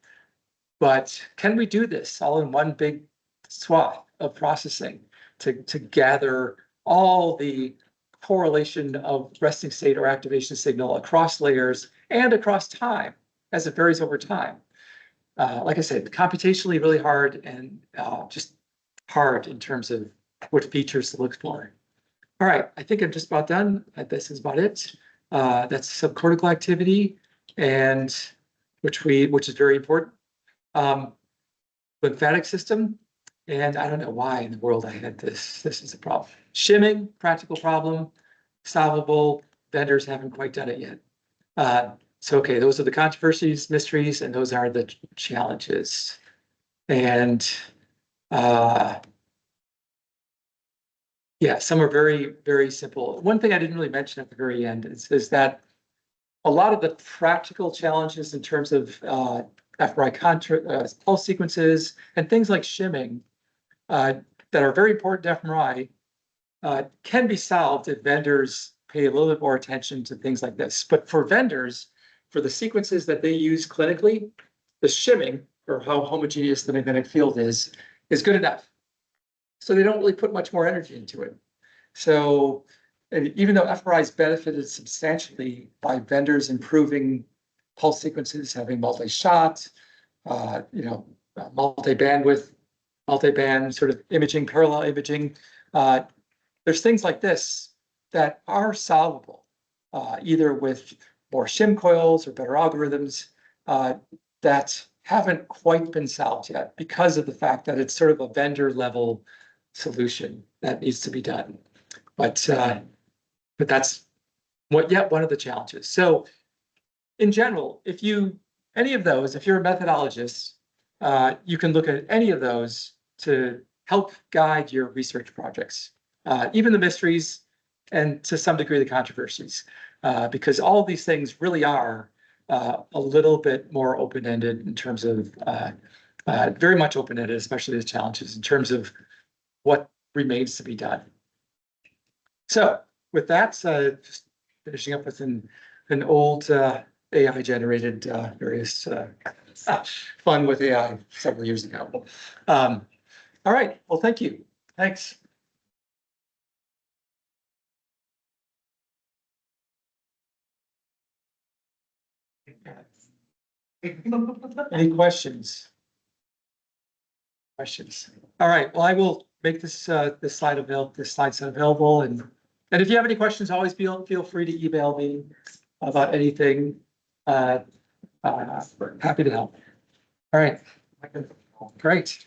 But can we do this all in one big swath of processing to gather all the correlation of resting state or activation signal across layers and across time as it varies over time? Like I said, computationally really hard, and just hard in terms of what features to look for. All right, I think I'm just about done. This is about it. That's subcortical activity, and which is very important. Lymphatic system, and I don't know why in the world I had this. This is a problem. Shimming, practical problem, solvable. Vendors haven't quite done it yet. So, okay, those are the controversies, mysteries, and those are the challenges. And yeah, some are very, very simple. One thing I didn't really mention at the very end is that a lot of the practical challenges in terms of fMRI pulse sequences and things like shimming that are very important to fMRI can be solved if vendors pay a little bit more attention to things like this. But for vendors, for the sequences that they use clinically, the shimming, or how homogeneous the magnetic field is good enough. So they don't really put much more energy into it. So, and even though fMRI's benefited substantially by vendors improving pulse sequences, having multi-shot, multi-bandwidth, multi-band sort of imaging, parallel imaging, there's things like this that are solvable, either with more shim coils or better algorithms that haven't quite been solved yet because of the fact that it's sort of a vendor level solution that needs to be done. But that's one of the challenges. So in general, if you're a methodologist, you can look at any of those to help guide your research projects, even the mysteries and to some degree the controversies, because all of these things really are a little bit more open-ended in terms of very much open-ended, especially the challenges in terms of what remains to be done. So with that, just finishing up with an old AI generated various fun with AI several years ago. All right, well, thank you. Thanks. Any questions? All right, well, I will make this slide set available, and if you have any questions, always feel free to email me about anything. Happy to help. All right. Great.